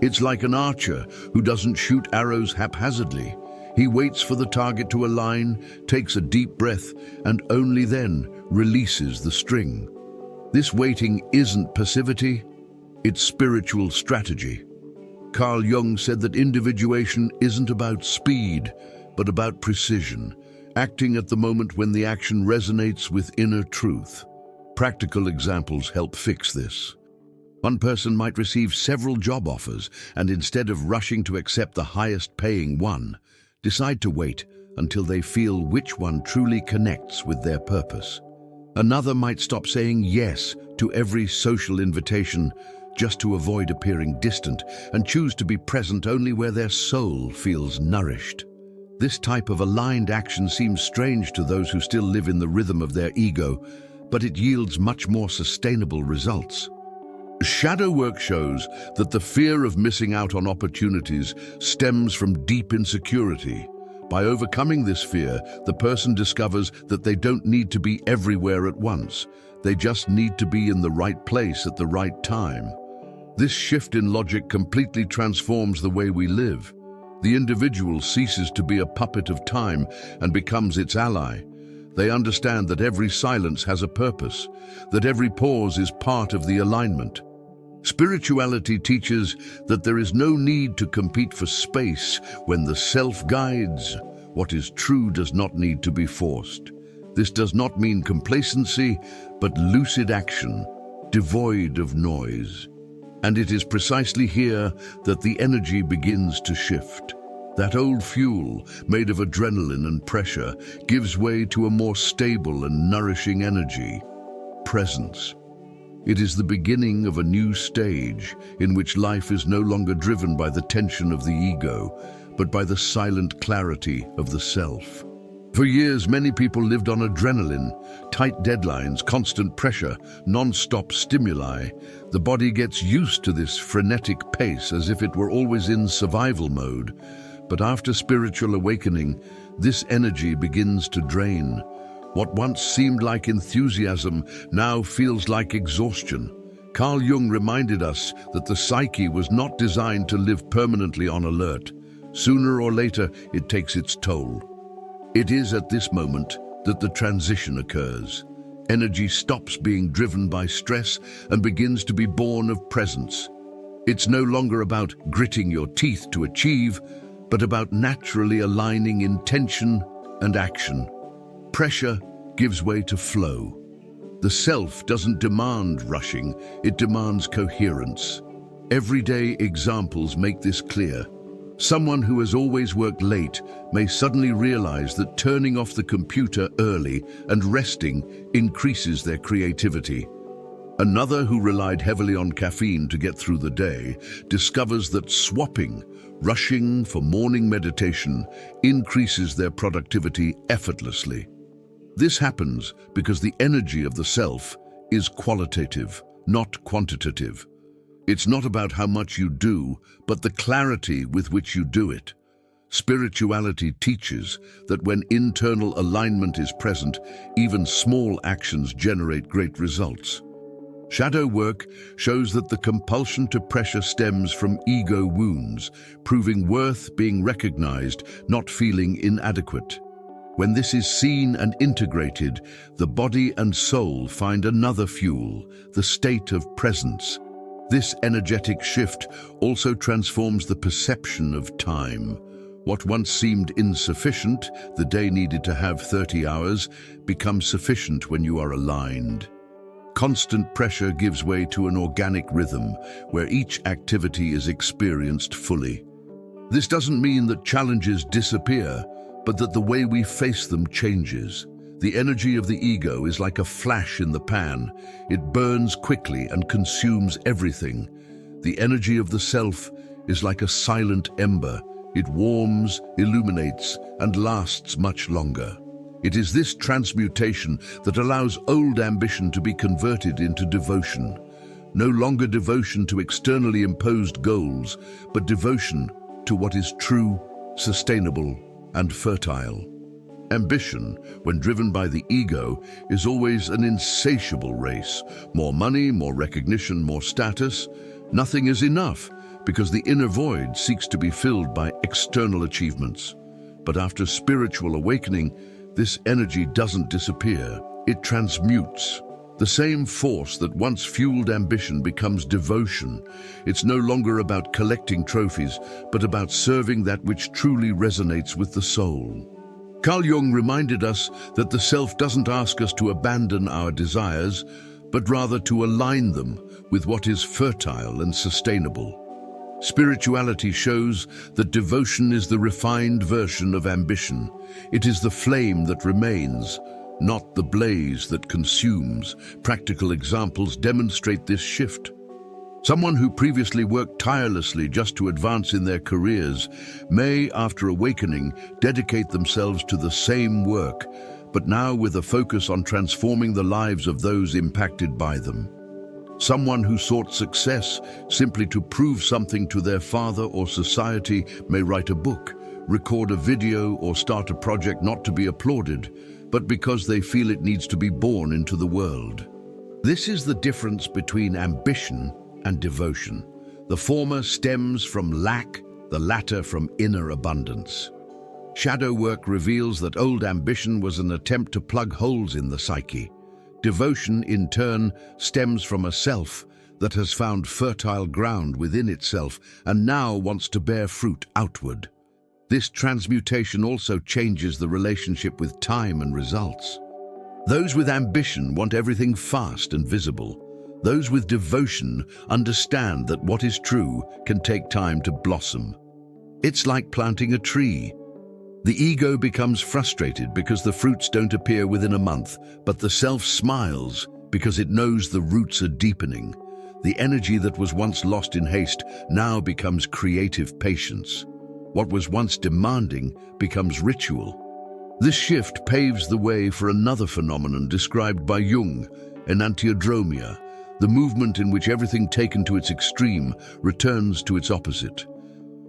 It's like an archer who doesn't shoot arrows haphazardly. He waits for the target to align, takes a deep breath, and only then releases the string. This waiting isn't passivity, it's spiritual strategy. Carl Jung said that individuation isn't about speed, but about precision, acting at the moment when the action resonates with inner truth. Practical examples help fix this. One person might receive several job offers and instead of rushing to accept the highest paying one, decide to wait until they feel which one truly connects with their purpose. Another might stop saying yes to every social invitation just to avoid appearing distant and choose to be present only where their soul feels nourished. This type of aligned action seems strange to those who still live in the rhythm of their ego, but it yields much more sustainable results. Shadow work shows that the fear of missing out on opportunities stems from deep insecurity. By overcoming this fear, the person discovers that they don't need to be everywhere at once. They just need to be in the right place at the right time. This shift in logic completely transforms the way we live. The individual ceases to be a puppet of time and becomes its ally. They understand that every silence has a purpose, that every pause is part of the alignment. Spirituality teaches that there is no need to compete for space when the self guides. What is true does not need to be forced. This does not mean complacency, but lucid action, devoid of noise. And it is precisely here that the energy begins to shift. That old fuel, made of adrenaline and pressure, gives way to a more stable and nourishing energy, presence. It is the beginning of a new stage in which life is no longer driven by the tension of the ego, but by the silent clarity of the self. For years, many people lived on adrenaline, tight deadlines, constant pressure, non-stop stimuli. The body gets used to this frenetic pace as if it were always in survival mode. But after spiritual awakening, this energy begins to drain. What once seemed like enthusiasm now feels like exhaustion. Carl Jung reminded us that the psyche was not designed to live permanently on alert. Sooner or later, it takes its toll. It is at this moment that the transition occurs. Energy stops being driven by stress and begins to be born of presence. It's no longer about gritting your teeth to achieve, but about naturally aligning intention and action. Pressure gives way to flow. The self doesn't demand rushing, it demands coherence. Everyday examples make this clear. Someone who has always worked late may suddenly realize that turning off the computer early and resting increases their creativity. Another who relied heavily on caffeine to get through the day discovers that swapping, rushing for morning meditation, increases their productivity effortlessly. This happens because the energy of the self is qualitative, not quantitative. It's not about how much you do, but the clarity with which you do it. Spirituality teaches that when internal alignment is present, even small actions generate great results. Shadow work shows that the compulsion to pressure stems from ego wounds, proving worth being recognized, not feeling inadequate. When this is seen and integrated, the body and soul find another fuel, the state of presence. This energetic shift also transforms the perception of time. What once seemed insufficient, the day needed to have 30 hours, becomes sufficient when you are aligned. Constant pressure gives way to an organic rhythm, where each activity is experienced fully. This doesn't mean that challenges disappear, but that the way we face them changes. The energy of the ego is like a flash in the pan. It burns quickly and consumes everything. The energy of the self is like a silent ember. It warms, illuminates, and lasts much longer. It is this transmutation that allows old ambition to be converted into devotion. No longer devotion to externally imposed goals, but devotion to what is true, sustainable, and fertile. Ambition, when driven by the ego, is always an insatiable race. More money, more recognition, more status. Nothing is enough, because the inner void seeks to be filled by external achievements. But after spiritual awakening, this energy doesn't disappear, it transmutes. The same force that once fueled ambition becomes devotion. It's no longer about collecting trophies, but about serving that which truly resonates with the soul. Carl Jung reminded us that the self doesn't ask us to abandon our desires, but rather to align them with what is fertile and sustainable. Spirituality shows that devotion is the refined version of ambition. It is the flame that remains, not the blaze that consumes. Practical examples demonstrate this shift. Someone who previously worked tirelessly just to advance in their careers may, after awakening, dedicate themselves to the same work, but now with a focus on transforming the lives of those impacted by them. Someone who sought success simply to prove something to their father or society may write a book, record a video, or start a project not to be applauded, but because they feel it needs to be born into the world. This is the difference between ambition and devotion. The former stems from lack, the latter from inner abundance. Shadow work reveals that old ambition was an attempt to plug holes in the psyche. Devotion, in turn, stems from a self that has found fertile ground within itself and now wants to bear fruit outward. This transmutation also changes the relationship with time and results. Those with ambition want everything fast and visible. Those with devotion understand that what is true can take time to blossom. It's like planting a tree. The ego becomes frustrated because the fruits don't appear within a month, but the self smiles because it knows the roots are deepening. The energy that was once lost in haste now becomes creative patience. What was once demanding becomes ritual. This shift paves the way for another phenomenon described by Jung, enantiodromia, the movement in which everything taken to its extreme returns to its opposite.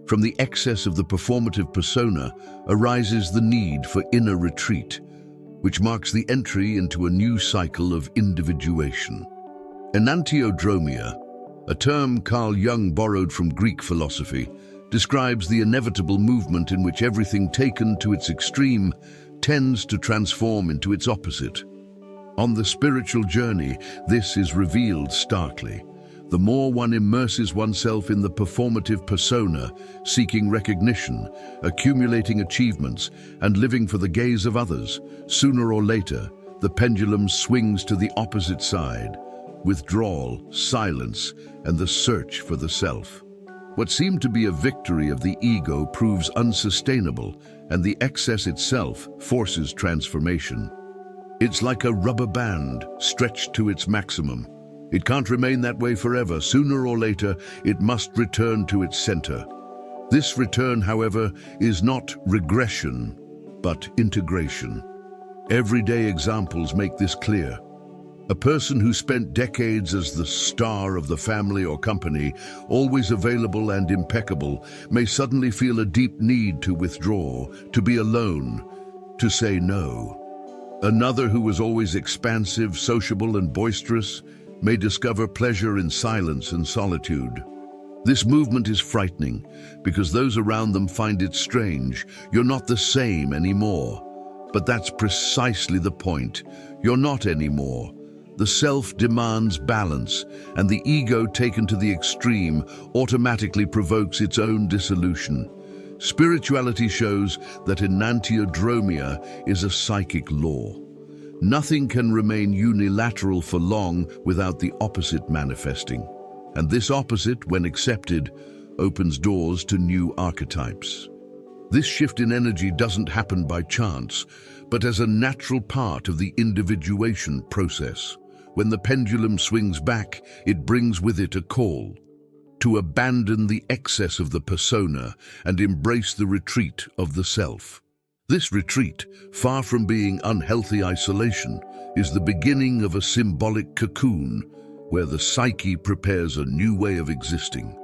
From the excess of the performative persona arises the need for inner retreat, which marks the entry into a new cycle of individuation. Enantiodromia, a term Carl Jung borrowed from Greek philosophy, describes the inevitable movement in which everything taken to its extreme tends to transform into its opposite. On the spiritual journey, this is revealed starkly. The more one immerses oneself in the performative persona, seeking recognition, accumulating achievements, and living for the gaze of others, sooner or later, the pendulum swings to the opposite side, withdrawal, silence, and the search for the self. What seemed to be a victory of the ego proves unsustainable, and the excess itself forces transformation. It's like a rubber band stretched to its maximum. It can't remain that way forever. Sooner or later, it must return to its center. This return, however, is not regression, but integration. Everyday examples make this clear. A person who spent decades as the star of the family or company, always available and impeccable, may suddenly feel a deep need to withdraw, to be alone, to say no. Another who was always expansive, sociable, and boisterous may discover pleasure in silence and solitude. This movement is frightening because those around them find it strange. You're not the same anymore. But that's precisely the point. You're not anymore. The self demands balance, and the ego taken to the extreme automatically provokes its own dissolution. Spirituality shows that enantiodromia is a psychic law. Nothing can remain unilateral for long without the opposite manifesting. And this opposite, when accepted, opens doors to new archetypes. This shift in energy doesn't happen by chance, but as a natural part of the individuation process. When the pendulum swings back, it brings with it a call to abandon the excess of the persona and embrace the retreat of the self. This retreat, far from being unhealthy isolation, is the beginning of a symbolic cocoon where the psyche prepares a new way of existing.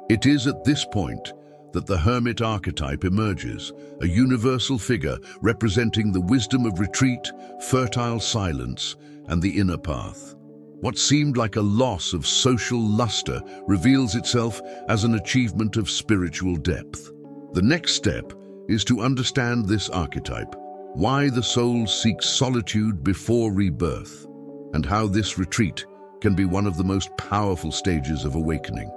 It is at this point that the hermit archetype emerges, a universal figure representing the wisdom of retreat, fertile silence, and the inner path. What seemed like a loss of social luster reveals itself as an achievement of spiritual depth. The next step is to understand this archetype, why the soul seeks solitude before rebirth, and how this retreat can be one of the most powerful stages of awakening.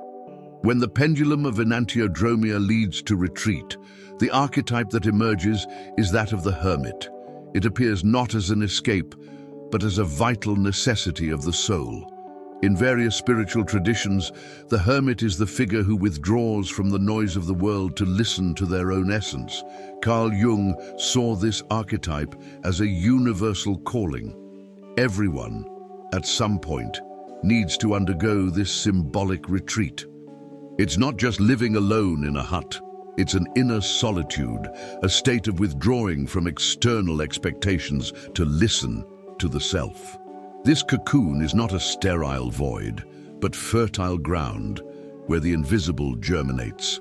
When the pendulum of enantiodromia leads to retreat, the archetype that emerges is that of the hermit. It appears not as an escape, but as a vital necessity of the soul. In various spiritual traditions, the hermit is the figure who withdraws from the noise of the world to listen to their own essence. Carl Jung saw this archetype as a universal calling. Everyone, at some point, needs to undergo this symbolic retreat. It's not just living alone in a hut. It's an inner solitude, a state of withdrawing from external expectations to listen to the self. This cocoon is not a sterile void, but fertile ground where the invisible germinates.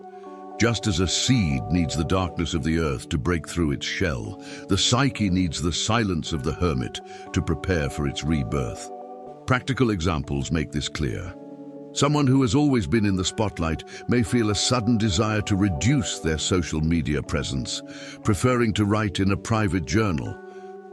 Just as a seed needs the darkness of the earth to break through its shell, the psyche needs the silence of the hermit to prepare for its rebirth. Practical examples make this clear. Someone who has always been in the spotlight may feel a sudden desire to reduce their social media presence, preferring to write in a private journal.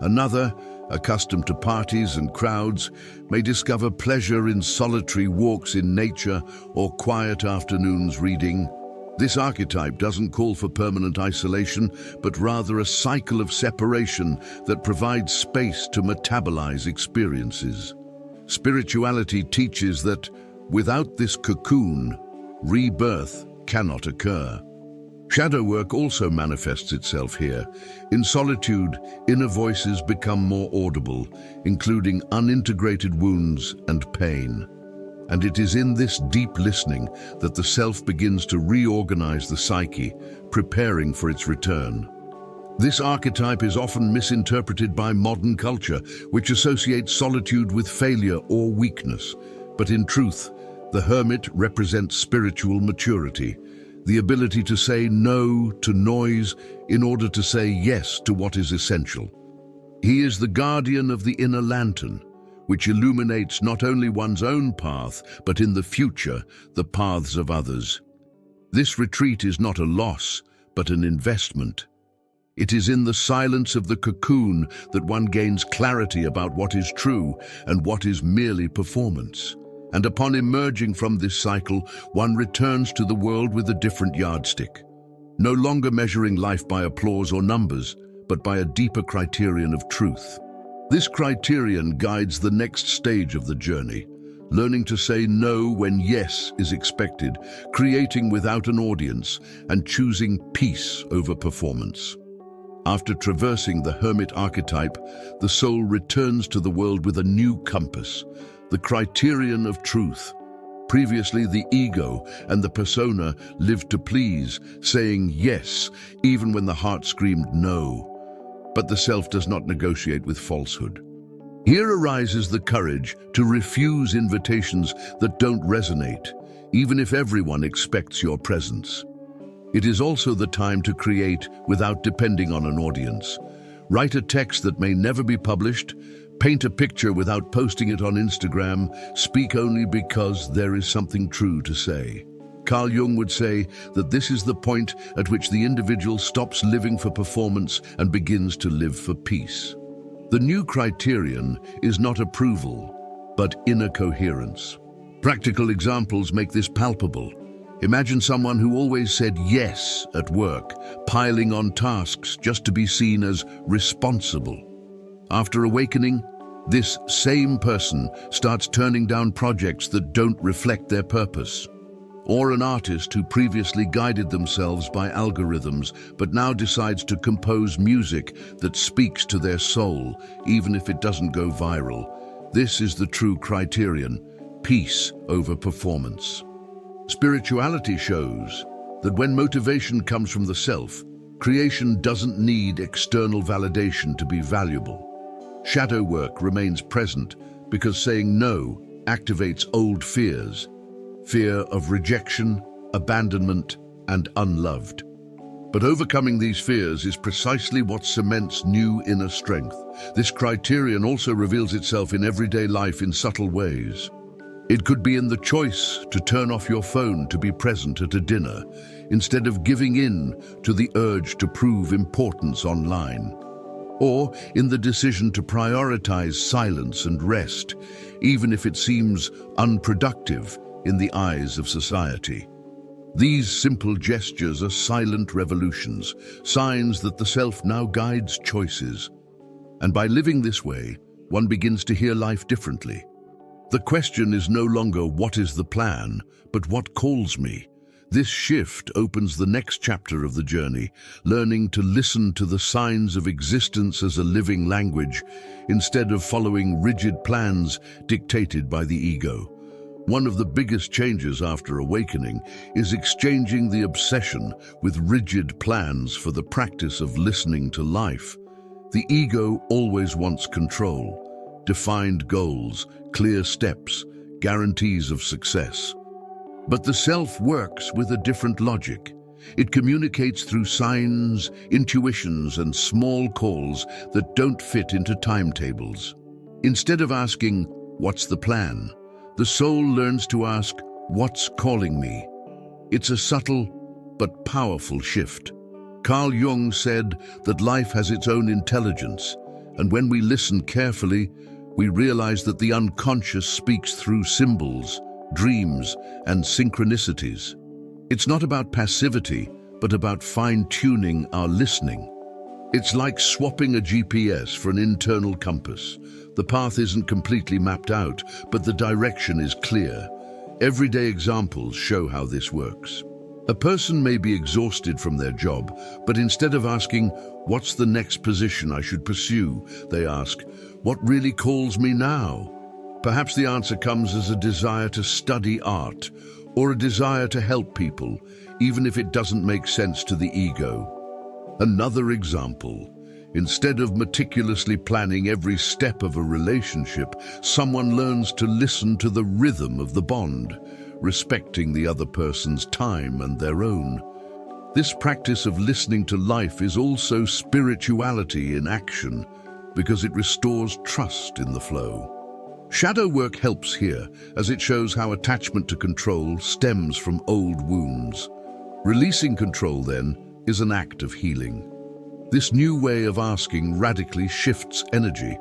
Another, accustomed to parties and crowds, may discover pleasure in solitary walks in nature or quiet afternoons reading. This archetype doesn't call for permanent isolation, but rather a cycle of separation that provides space to metabolize experiences. Spirituality teaches that without this cocoon, rebirth cannot occur. Shadow work also manifests itself here. In solitude, inner voices become more audible, including unintegrated wounds and pain. And it is in this deep listening that the self begins to reorganize the psyche, preparing for its return. This archetype is often misinterpreted by modern culture, which associates solitude with failure or weakness. But in truth, the hermit represents spiritual maturity, the ability to say no to noise in order to say yes to what is essential. He is the guardian of the inner lantern, which illuminates not only one's own path, but in the future, the paths of others. This retreat is not a loss, but an investment. It is in the silence of the cocoon that one gains clarity about what is true and what is merely performance. And upon emerging from this cycle, one returns to the world with a different yardstick, no longer measuring life by applause or numbers, but by a deeper criterion of truth. This criterion guides the next stage of the journey, learning to say no when yes is expected, creating without an audience, and choosing peace over performance. After traversing the hermit archetype, the soul returns to the world with a new compass, the criterion of truth. Previously, the ego and the persona lived to please, saying yes, even when the heart screamed no. But the self does not negotiate with falsehood. Here arises the courage to refuse invitations that don't resonate, even if everyone expects your presence. It is also the time to create without depending on an audience. Write a text that may never be published, paint a picture without posting it on Instagram, speak only because there is something true to say. Carl Jung would say that this is the point at which the individual stops living for performance and begins to live for peace. The new criterion is not approval, but inner coherence. Practical examples make this palpable. Imagine someone who always said yes at work, piling on tasks just to be seen as responsible. After awakening, this same person starts turning down projects that don't reflect their purpose. Or an artist who previously guided themselves by algorithms but now decides to compose music that speaks to their soul, even if it doesn't go viral. This is the true criterion, peace over performance. Spirituality shows that when motivation comes from the self, creation doesn't need external validation to be valuable. Shadow work remains present because saying no activates old fears. Fear of rejection, abandonment, and unloved. But overcoming these fears is precisely what cements new inner strength. This criterion also reveals itself in everyday life in subtle ways. It could be in the choice to turn off your phone to be present at a dinner, instead of giving in to the urge to prove importance online. Or in the decision to prioritize silence and rest, even if it seems unproductive in the eyes of society. These simple gestures are silent revolutions, signs that the self now guides choices. And by living this way, one begins to hear life differently. The question is no longer what is the plan, but what calls me. This shift opens the next chapter of the journey, learning to listen to the signs of existence as a living language, instead of following rigid plans dictated by the ego. One of the biggest changes after awakening is exchanging the obsession with rigid plans for the practice of listening to life. The ego always wants control, defined goals, clear steps, guarantees of success. But the self works with a different logic. It communicates through signs, intuitions, and small calls that don't fit into timetables. Instead of asking, "What's the plan?" the soul learns to ask, "What's calling me?" It's a subtle but powerful shift. Carl Jung said that life has its own intelligence, and when we listen carefully, we realize that the unconscious speaks through symbols, dreams, and synchronicities. It's not about passivity, but about fine-tuning our listening. It's like swapping a GPS for an internal compass. The path isn't completely mapped out, but the direction is clear. Everyday examples show how this works. A person may be exhausted from their job, but instead of asking, "What's the next position I should pursue?" they ask, "What really calls me now?" Perhaps the answer comes as a desire to study art, or a desire to help people, even if it doesn't make sense to the ego. Another example. Instead of meticulously planning every step of a relationship, someone learns to listen to the rhythm of the bond, respecting the other person's time and their own. This practice of listening to life is also spirituality in action, because it restores trust in the flow. Shadow work helps here, as it shows how attachment to control stems from old wounds. Releasing control, then, is an act of healing. This new way of asking radically shifts energy.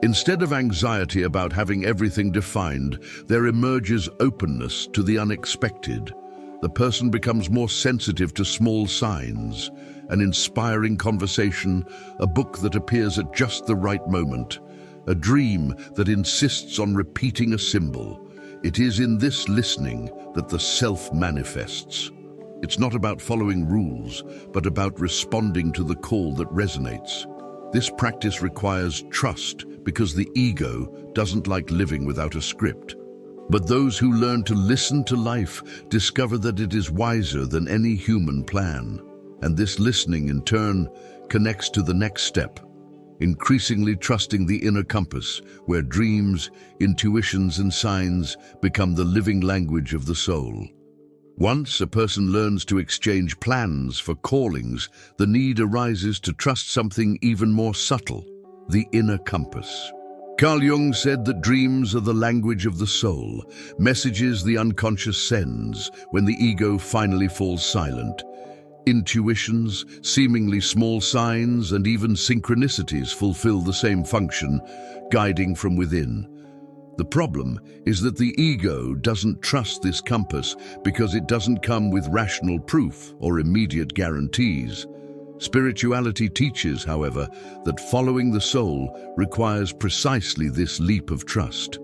Instead of anxiety about having everything defined, there emerges openness to the unexpected. The person becomes more sensitive to small signs, an inspiring conversation, a book that appears at just the right moment, a dream that insists on repeating a symbol. It is in this listening that the self manifests. It's not about following rules, but about responding to the call that resonates. This practice requires trust because the ego doesn't like living without a script. But those who learn to listen to life discover that it is wiser than any human plan. And this listening, in turn, connects to the next step, increasingly trusting the inner compass, where dreams, intuitions, and signs become the living language of the soul. Once a person learns to exchange plans for callings, the need arises to trust something even more subtle, the inner compass. Carl Jung said that dreams are the language of the soul, messages the unconscious sends when the ego finally falls silent. Intuitions, seemingly small signs, and even synchronicities fulfill the same function, guiding from within. The problem is that the ego doesn't trust this compass because it doesn't come with rational proof or immediate guarantees. Spirituality teaches, however, that following the soul requires precisely this leap of trust.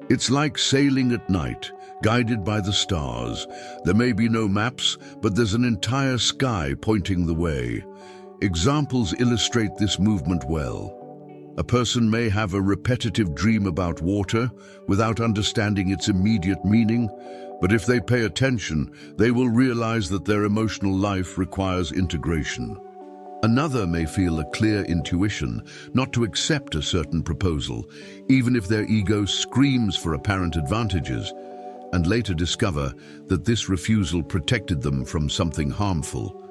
It's like sailing at night, guided by the stars. There may be no maps, but there's an entire sky pointing the way. Examples illustrate this movement well. A person may have a repetitive dream about water without understanding its immediate meaning, but if they pay attention, they will realize that their emotional life requires integration. Another may feel a clear intuition not to accept a certain proposal, even if their ego screams for apparent advantages, and later discover that this refusal protected them from something harmful.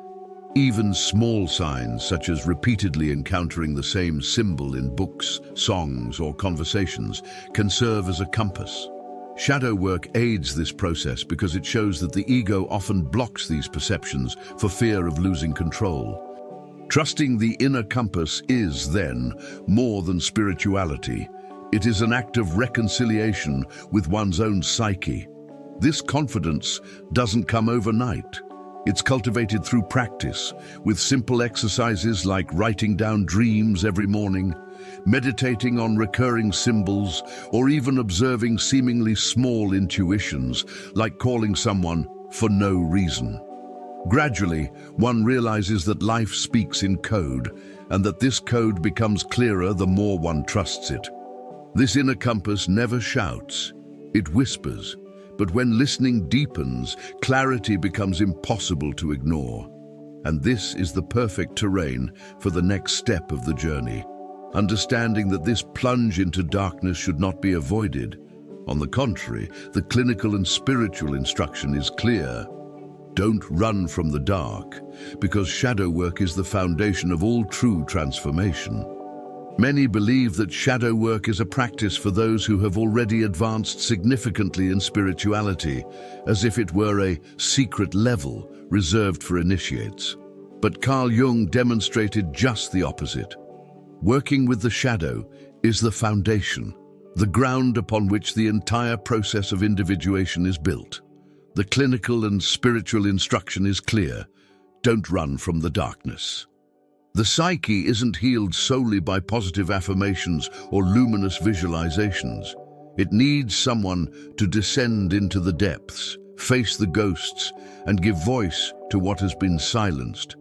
Even small signs, such as repeatedly encountering the same symbol in books, songs, or conversations, can serve as a compass. Shadow work aids this process because it shows that the ego often blocks these perceptions for fear of losing control. Trusting the inner compass is, then, more than spirituality. It is an act of reconciliation with one's own psyche. This confidence doesn't come overnight. It's cultivated through practice, with simple exercises like writing down dreams every morning, meditating on recurring symbols, or even observing seemingly small intuitions, like calling someone for no reason. Gradually, one realizes that life speaks in code, and that this code becomes clearer the more one trusts it. This inner compass never shouts, it whispers. But when listening deepens, clarity becomes impossible to ignore. And this is the perfect terrain for the next step of the journey. Understanding that this plunge into darkness should not be avoided. On the contrary, the clinical and spiritual instruction is clear. Don't run from the dark, because shadow work is the foundation of all true transformation. Many believe that shadow work is a practice for those who have already advanced significantly in spirituality, as if it were a secret level reserved for initiates. But Carl Jung demonstrated just the opposite. Working with the shadow is the foundation, the ground upon which the entire process of individuation is built. The clinical and spiritual instruction is clear: don't run from the darkness. The psyche isn't healed solely by positive affirmations or luminous visualizations. It needs someone to descend into the depths, face the ghosts, and give voice to what has been silenced.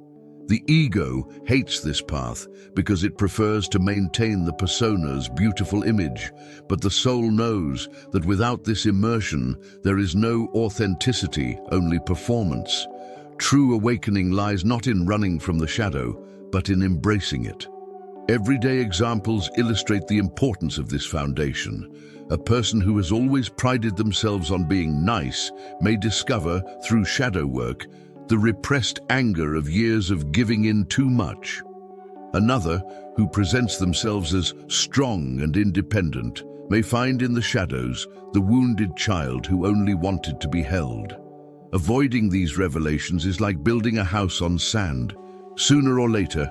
The ego hates this path because it prefers to maintain the persona's beautiful image, but the soul knows that without this immersion, there is no authenticity, only performance. True awakening lies not in running from the shadow, but in embracing it. Everyday examples illustrate the importance of this foundation. A person who has always prided themselves on being nice may discover, through shadow work, the repressed anger of years of giving in too much. Another, who presents themselves as strong and independent, may find in the shadows the wounded child who only wanted to be held. Avoiding these revelations is like building a house on sand. Sooner or later,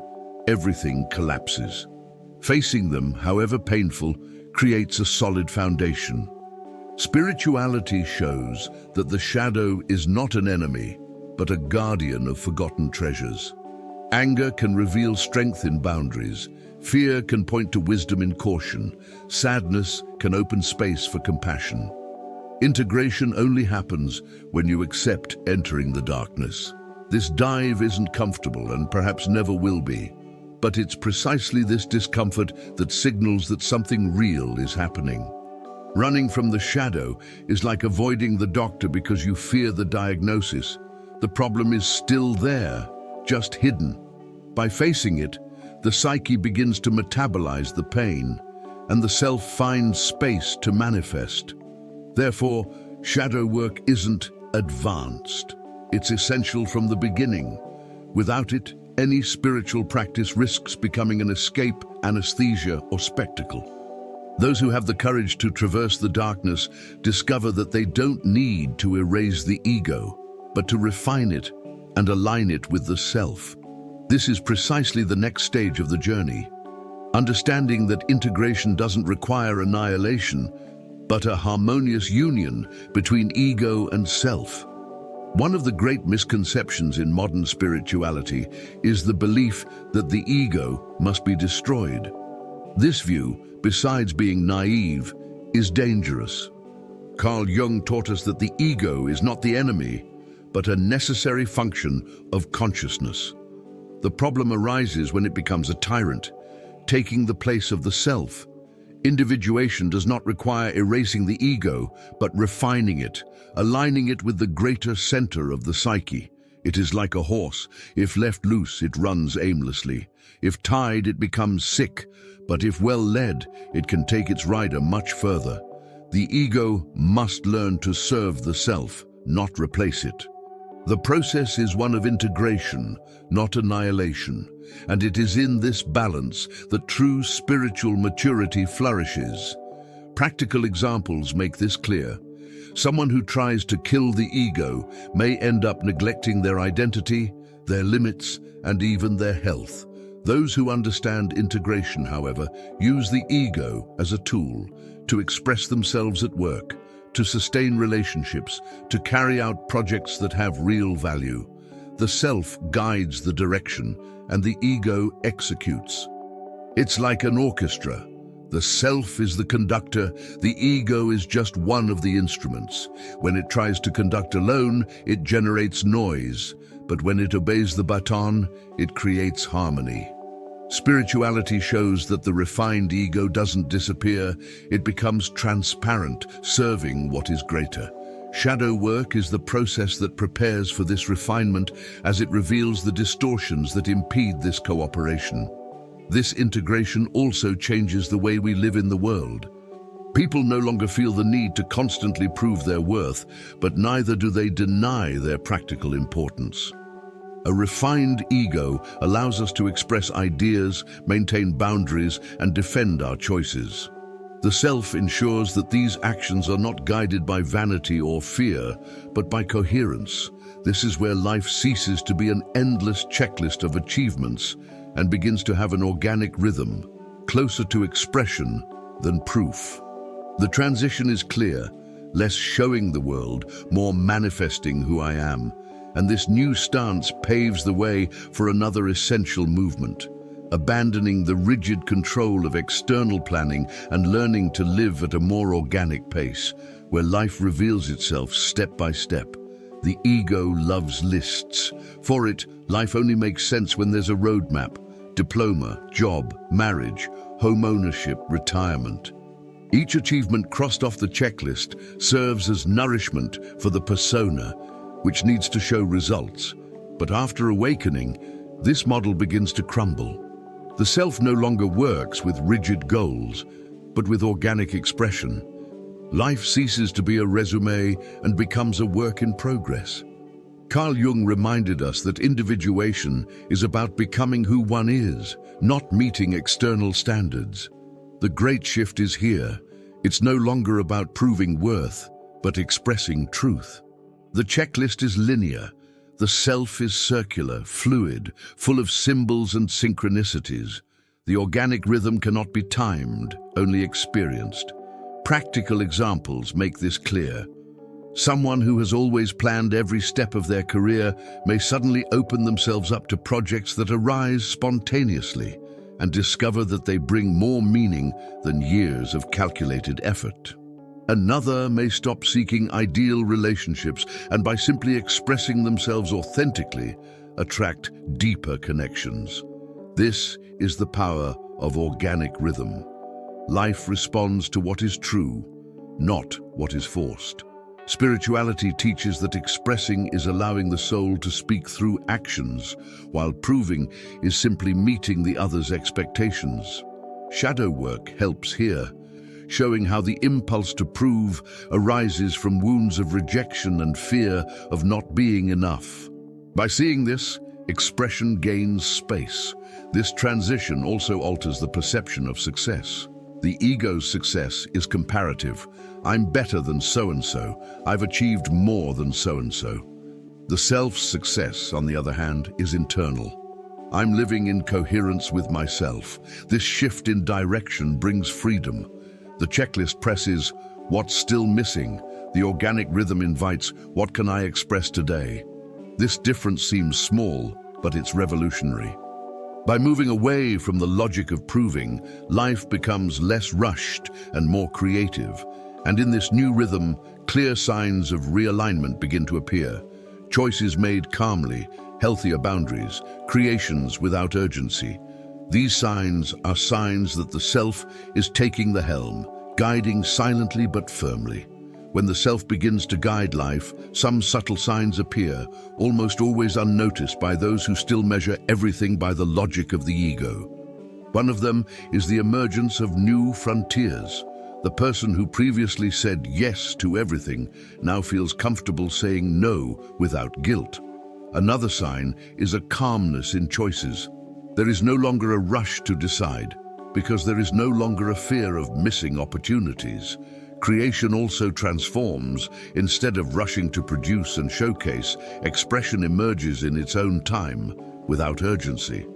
everything collapses. Facing them, however painful, creates a solid foundation. Spirituality shows that the shadow is not an enemy, but a guardian of forgotten treasures. Anger can reveal strength in boundaries. Fear can point to wisdom in caution. Sadness can open space for compassion. Integration only happens when you accept entering the darkness. This dive isn't comfortable and perhaps never will be, but it's precisely this discomfort that signals that something real is happening. Running from the shadow is like avoiding the doctor because you fear the diagnosis. The problem is still there, just hidden. By facing it, the psyche begins to metabolize the pain, and the self finds space to manifest. Therefore, shadow work isn't advanced. It's essential from the beginning. Without it, any spiritual practice risks becoming an escape, anesthesia, or spectacle. Those who have the courage to traverse the darkness discover that they don't need to erase the ego, but to refine it and align it with the self. This is precisely the next stage of the journey. Understanding that integration doesn't require annihilation, but a harmonious union between ego and self. One of the great misconceptions in modern spirituality is the belief that the ego must be destroyed. This view, besides being naive, is dangerous. Carl Jung taught us that the ego is not the enemy, but a necessary function of consciousness. The problem arises when it becomes a tyrant, taking the place of the self. Individuation does not require erasing the ego, but refining it, aligning it with the greater center of the psyche. It is like a horse. If left loose, it runs aimlessly. If tied, it becomes sick, but if well led, it can take its rider much further. The ego must learn to serve the self, not replace it. The process is one of integration, not annihilation, and it is in this balance that true spiritual maturity flourishes. Practical examples make this clear. Someone who tries to kill the ego may end up neglecting their identity, their limits, and even their health. Those who understand integration, however, use the ego as a tool to express themselves at work, to sustain relationships, to carry out projects that have real value. The self guides the direction, and the ego executes. It's like an orchestra. The self is the conductor, the ego is just one of the instruments. When it tries to conduct alone, it generates noise, but when it obeys the baton, it creates harmony. Spirituality shows that the refined ego doesn't disappear, it becomes transparent, serving what is greater. Shadow work is the process that prepares for this refinement as it reveals the distortions that impede this cooperation. This integration also changes the way we live in the world. People no longer feel the need to constantly prove their worth, but neither do they deny their practical importance. A refined ego allows us to express ideas, maintain boundaries, and defend our choices. The self ensures that these actions are not guided by vanity or fear, but by coherence. This is where life ceases to be an endless checklist of achievements and begins to have an organic rhythm, closer to expression than proof. The transition is clear, less showing the world, more manifesting who I am. And this new stance paves the way for another essential movement, abandoning the rigid control of external planning and learning to live at a more organic pace, where life reveals itself step by step. The ego loves lists. For it, life only makes sense when there's a roadmap: diploma, job, marriage, home ownership, retirement. Each achievement crossed off the checklist serves as nourishment for the persona, which needs to show results. But after awakening, this model begins to crumble. The self no longer works with rigid goals, but with organic expression. Life ceases to be a resume and becomes a work in progress. Carl Jung reminded us that individuation is about becoming who one is, not meeting external standards. The great shift is here. It's no longer about proving worth, but expressing truth. The checklist is linear. The self is circular, fluid, full of symbols and synchronicities. The organic rhythm cannot be timed, only experienced. Practical examples make this clear. Someone who has always planned every step of their career may suddenly open themselves up to projects that arise spontaneously and discover that they bring more meaning than years of calculated effort. Another may stop seeking ideal relationships and by simply expressing themselves authentically, attract deeper connections. This is the power of organic rhythm. Life responds to what is true, not what is forced. Spirituality teaches that expressing is allowing the soul to speak through actions, while proving is simply meeting the other's expectations. Shadow work helps here, showing how the impulse to prove arises from wounds of rejection and fear of not being enough. By seeing this, expression gains space. This transition also alters the perception of success. The ego's success is comparative. I'm better than so-and-so. I've achieved more than so-and-so. The self's success, on the other hand, is internal. I'm living in coherence with myself. This shift in direction brings freedom. The checklist presses, what's still missing? The organic rhythm invites, what can I express today? This difference seems small, but it's revolutionary. By moving away from the logic of proving, life becomes less rushed and more creative. And in this new rhythm, clear signs of realignment begin to appear. Choices made calmly, healthier boundaries, creations without urgency. These signs are signs that the self is taking the helm, guiding silently but firmly. When the self begins to guide life, some subtle signs appear, almost always unnoticed by those who still measure everything by the logic of the ego. One of them is the emergence of new frontiers. The person who previously said yes to everything now feels comfortable saying no without guilt. Another sign is a calmness in choices. There is no longer a rush to decide, because there is no longer a fear of missing opportunities. Creation also transforms. Instead of rushing to produce and showcase, expression emerges in its own time, without urgency.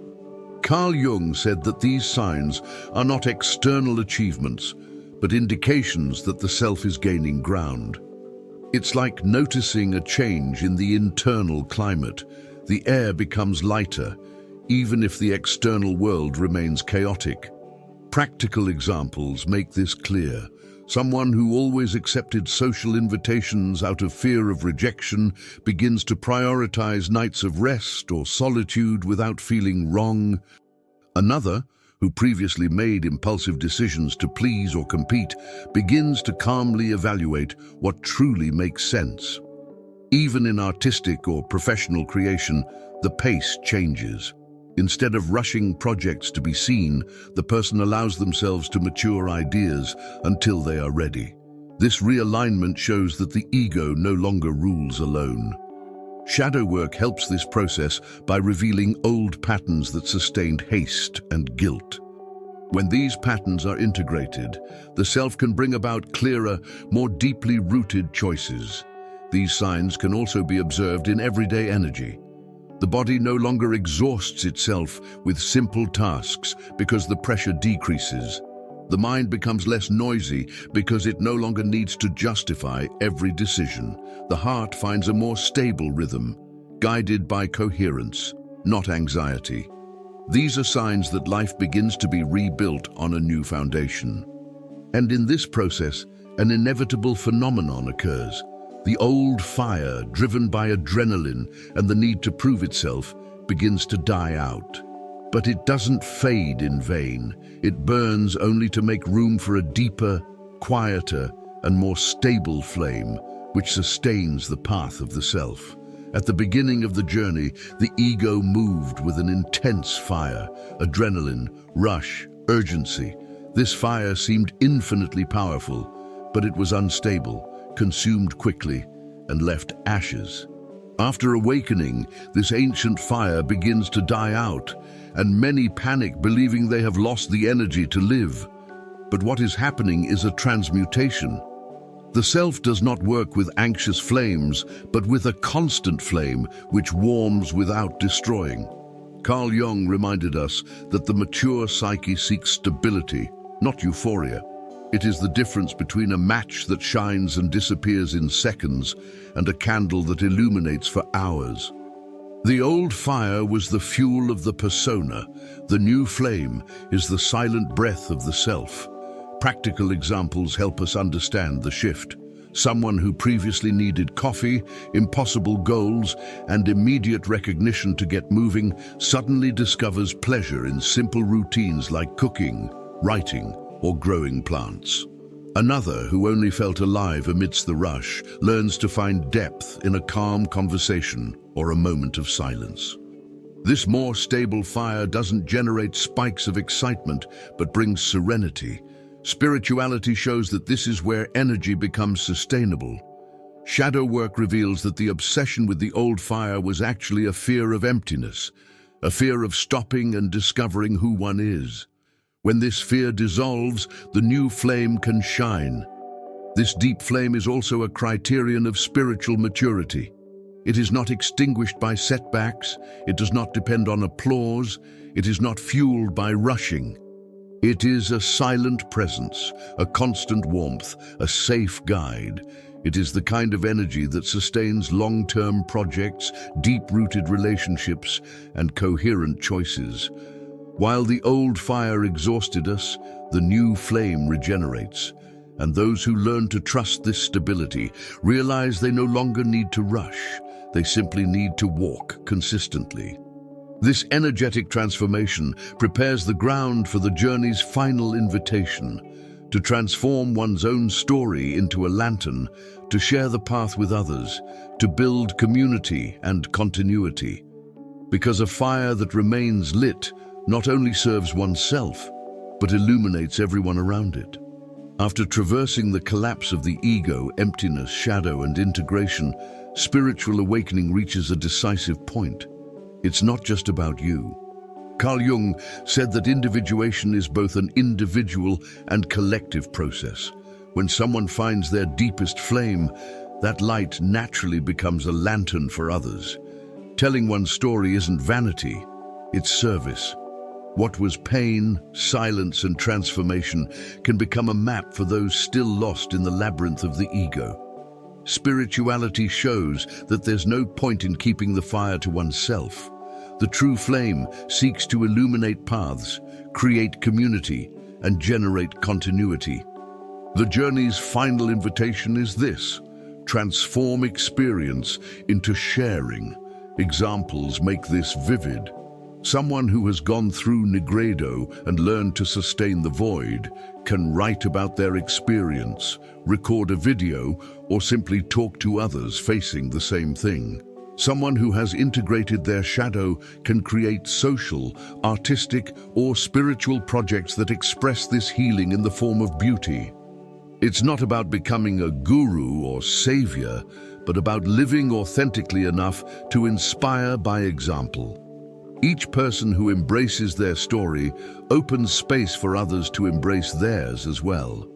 Carl Jung said that these signs are not external achievements, but indications that the self is gaining ground. It's like noticing a change in the internal climate. The air becomes lighter, even if the external world remains chaotic. Practical examples make this clear. Someone who always accepted social invitations out of fear of rejection begins to prioritize nights of rest or solitude without feeling wrong. Another, who previously made impulsive decisions to please or compete, begins to calmly evaluate what truly makes sense. Even in artistic or professional creation, the pace changes. Instead of rushing projects to be seen, the person allows themselves to mature ideas until they are ready. This realignment shows that the ego no longer rules alone. Shadow work helps this process by revealing old patterns that sustained haste and guilt. When these patterns are integrated, the self can bring about clearer, more deeply rooted choices. These signs can also be observed in everyday energy. The body no longer exhausts itself with simple tasks because the pressure decreases. The mind becomes less noisy because it no longer needs to justify every decision. The heart finds a more stable rhythm, guided by coherence, not anxiety. These are signs that life begins to be rebuilt on a new foundation. And in this process, an inevitable phenomenon occurs. The old fire, driven by adrenaline and the need to prove itself, begins to die out. But it doesn't fade in vain. It burns only to make room for a deeper, quieter, and more stable flame, which sustains the path of the self. At the beginning of the journey, the ego moved with an intense fire, adrenaline, rush, urgency. This fire seemed infinitely powerful, but it was unstable, consumed quickly, and left ashes. After awakening, this ancient fire begins to die out, and many panic, believing they have lost the energy to live. But what is happening is a transmutation. The self does not work with anxious flames, but with a constant flame which warms without destroying. Carl Jung reminded us that the mature psyche seeks stability, not euphoria. It is the difference between a match that shines and disappears in seconds and a candle that illuminates for hours. The old fire was the fuel of the persona. The new flame is the silent breath of the self. Practical examples help us understand the shift. Someone who previously needed coffee, impossible goals, and immediate recognition to get moving suddenly discovers pleasure in simple routines like cooking, writing, or growing plants. Another, who only felt alive amidst the rush, learns to find depth in a calm conversation or a moment of silence. This more stable fire doesn't generate spikes of excitement, but brings serenity. Spirituality shows that this is where energy becomes sustainable. Shadow work reveals that the obsession with the old fire was actually a fear of emptiness, a fear of stopping and discovering who one is. When this fear dissolves, the new flame can shine. This deep flame is also a criterion of spiritual maturity. It is not extinguished by setbacks, it does not depend on applause, it is not fueled by rushing. It is a silent presence, a constant warmth, a safe guide. It is the kind of energy that sustains long-term projects, deep-rooted relationships, and coherent choices. While the old fire exhausted us, the new flame regenerates. And those who learn to trust this stability realize they no longer need to rush. They simply need to walk consistently. This energetic transformation prepares the ground for the journey's final invitation, to transform one's own story into a lantern, to share the path with others, to build community and continuity. Because a fire that remains lit not only serves oneself, but illuminates everyone around it. After traversing the collapse of the ego, emptiness, shadow, and integration, spiritual awakening reaches a decisive point. It's not just about you. Carl Jung said that individuation is both an individual and collective process. When someone finds their deepest flame, that light naturally becomes a lantern for others. Telling one's story isn't vanity, it's service. What was pain, silence, and transformation can become a map for those still lost in the labyrinth of the ego. Spirituality shows that there's no point in keeping the fire to oneself. The true flame seeks to illuminate paths, create community, and generate continuity. The journey's final invitation is this: transform experience into sharing. Examples make this vivid. Someone who has gone through Nigredo and learned to sustain the void can write about their experience, record a video, or simply talk to others facing the same thing. Someone who has integrated their shadow can create social, artistic, or spiritual projects that express this healing in the form of beauty. It's not about becoming a guru or savior, but about living authentically enough to inspire by example. Each person who embraces their story opens space for others to embrace theirs as well.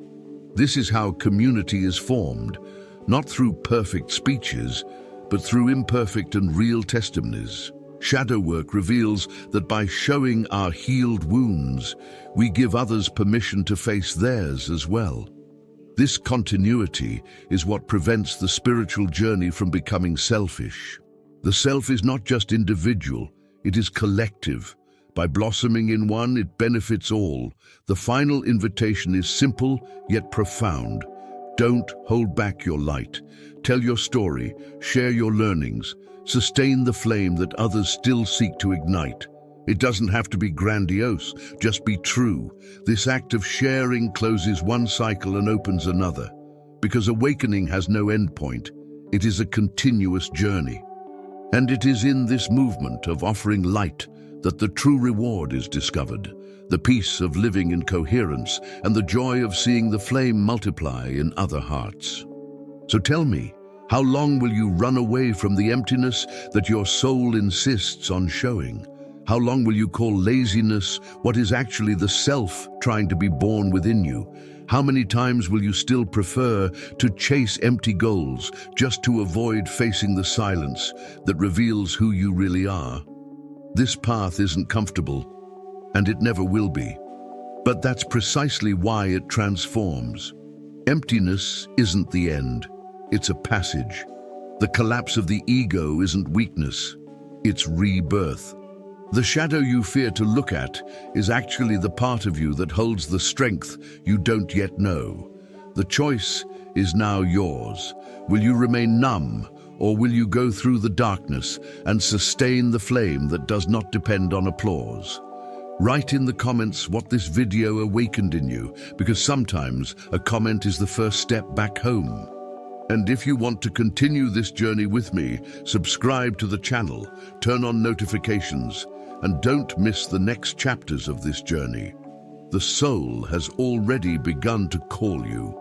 This is how community is formed, not through perfect speeches, but through imperfect and real testimonies. Shadow work reveals that by showing our healed wounds, we give others permission to face theirs as well. This continuity is what prevents the spiritual journey from becoming selfish. The self is not just individual, it is collective. By blossoming in one, it benefits all. The final invitation is simple yet profound. Don't hold back your light. Tell your story, share your learnings, sustain the flame that others still seek to ignite. It doesn't have to be grandiose, just be true. This act of sharing closes one cycle and opens another. Because awakening has no endpoint, it is a continuous journey. And it is in this movement of offering light that the true reward is discovered, the peace of living in coherence and the joy of seeing the flame multiply in other hearts. So tell me, how long will you run away from the emptiness that your soul insists on showing? How long will you call laziness what is actually the self trying to be born within you? How many times will you still prefer to chase empty goals just to avoid facing the silence that reveals who you really are? This path isn't comfortable, and it never will be. But that's precisely why it transforms. Emptiness isn't the end, it's a passage. The collapse of the ego isn't weakness, it's rebirth. The shadow you fear to look at is actually the part of you that holds the strength you don't yet know. The choice is now yours. Will you remain numb, or will you go through the darkness and sustain the flame that does not depend on applause? Write in the comments what this video awakened in you, because sometimes a comment is the first step back home. And if you want to continue this journey with me, subscribe to the channel, turn on notifications, and don't miss the next chapters of this journey. The soul has already begun to call you.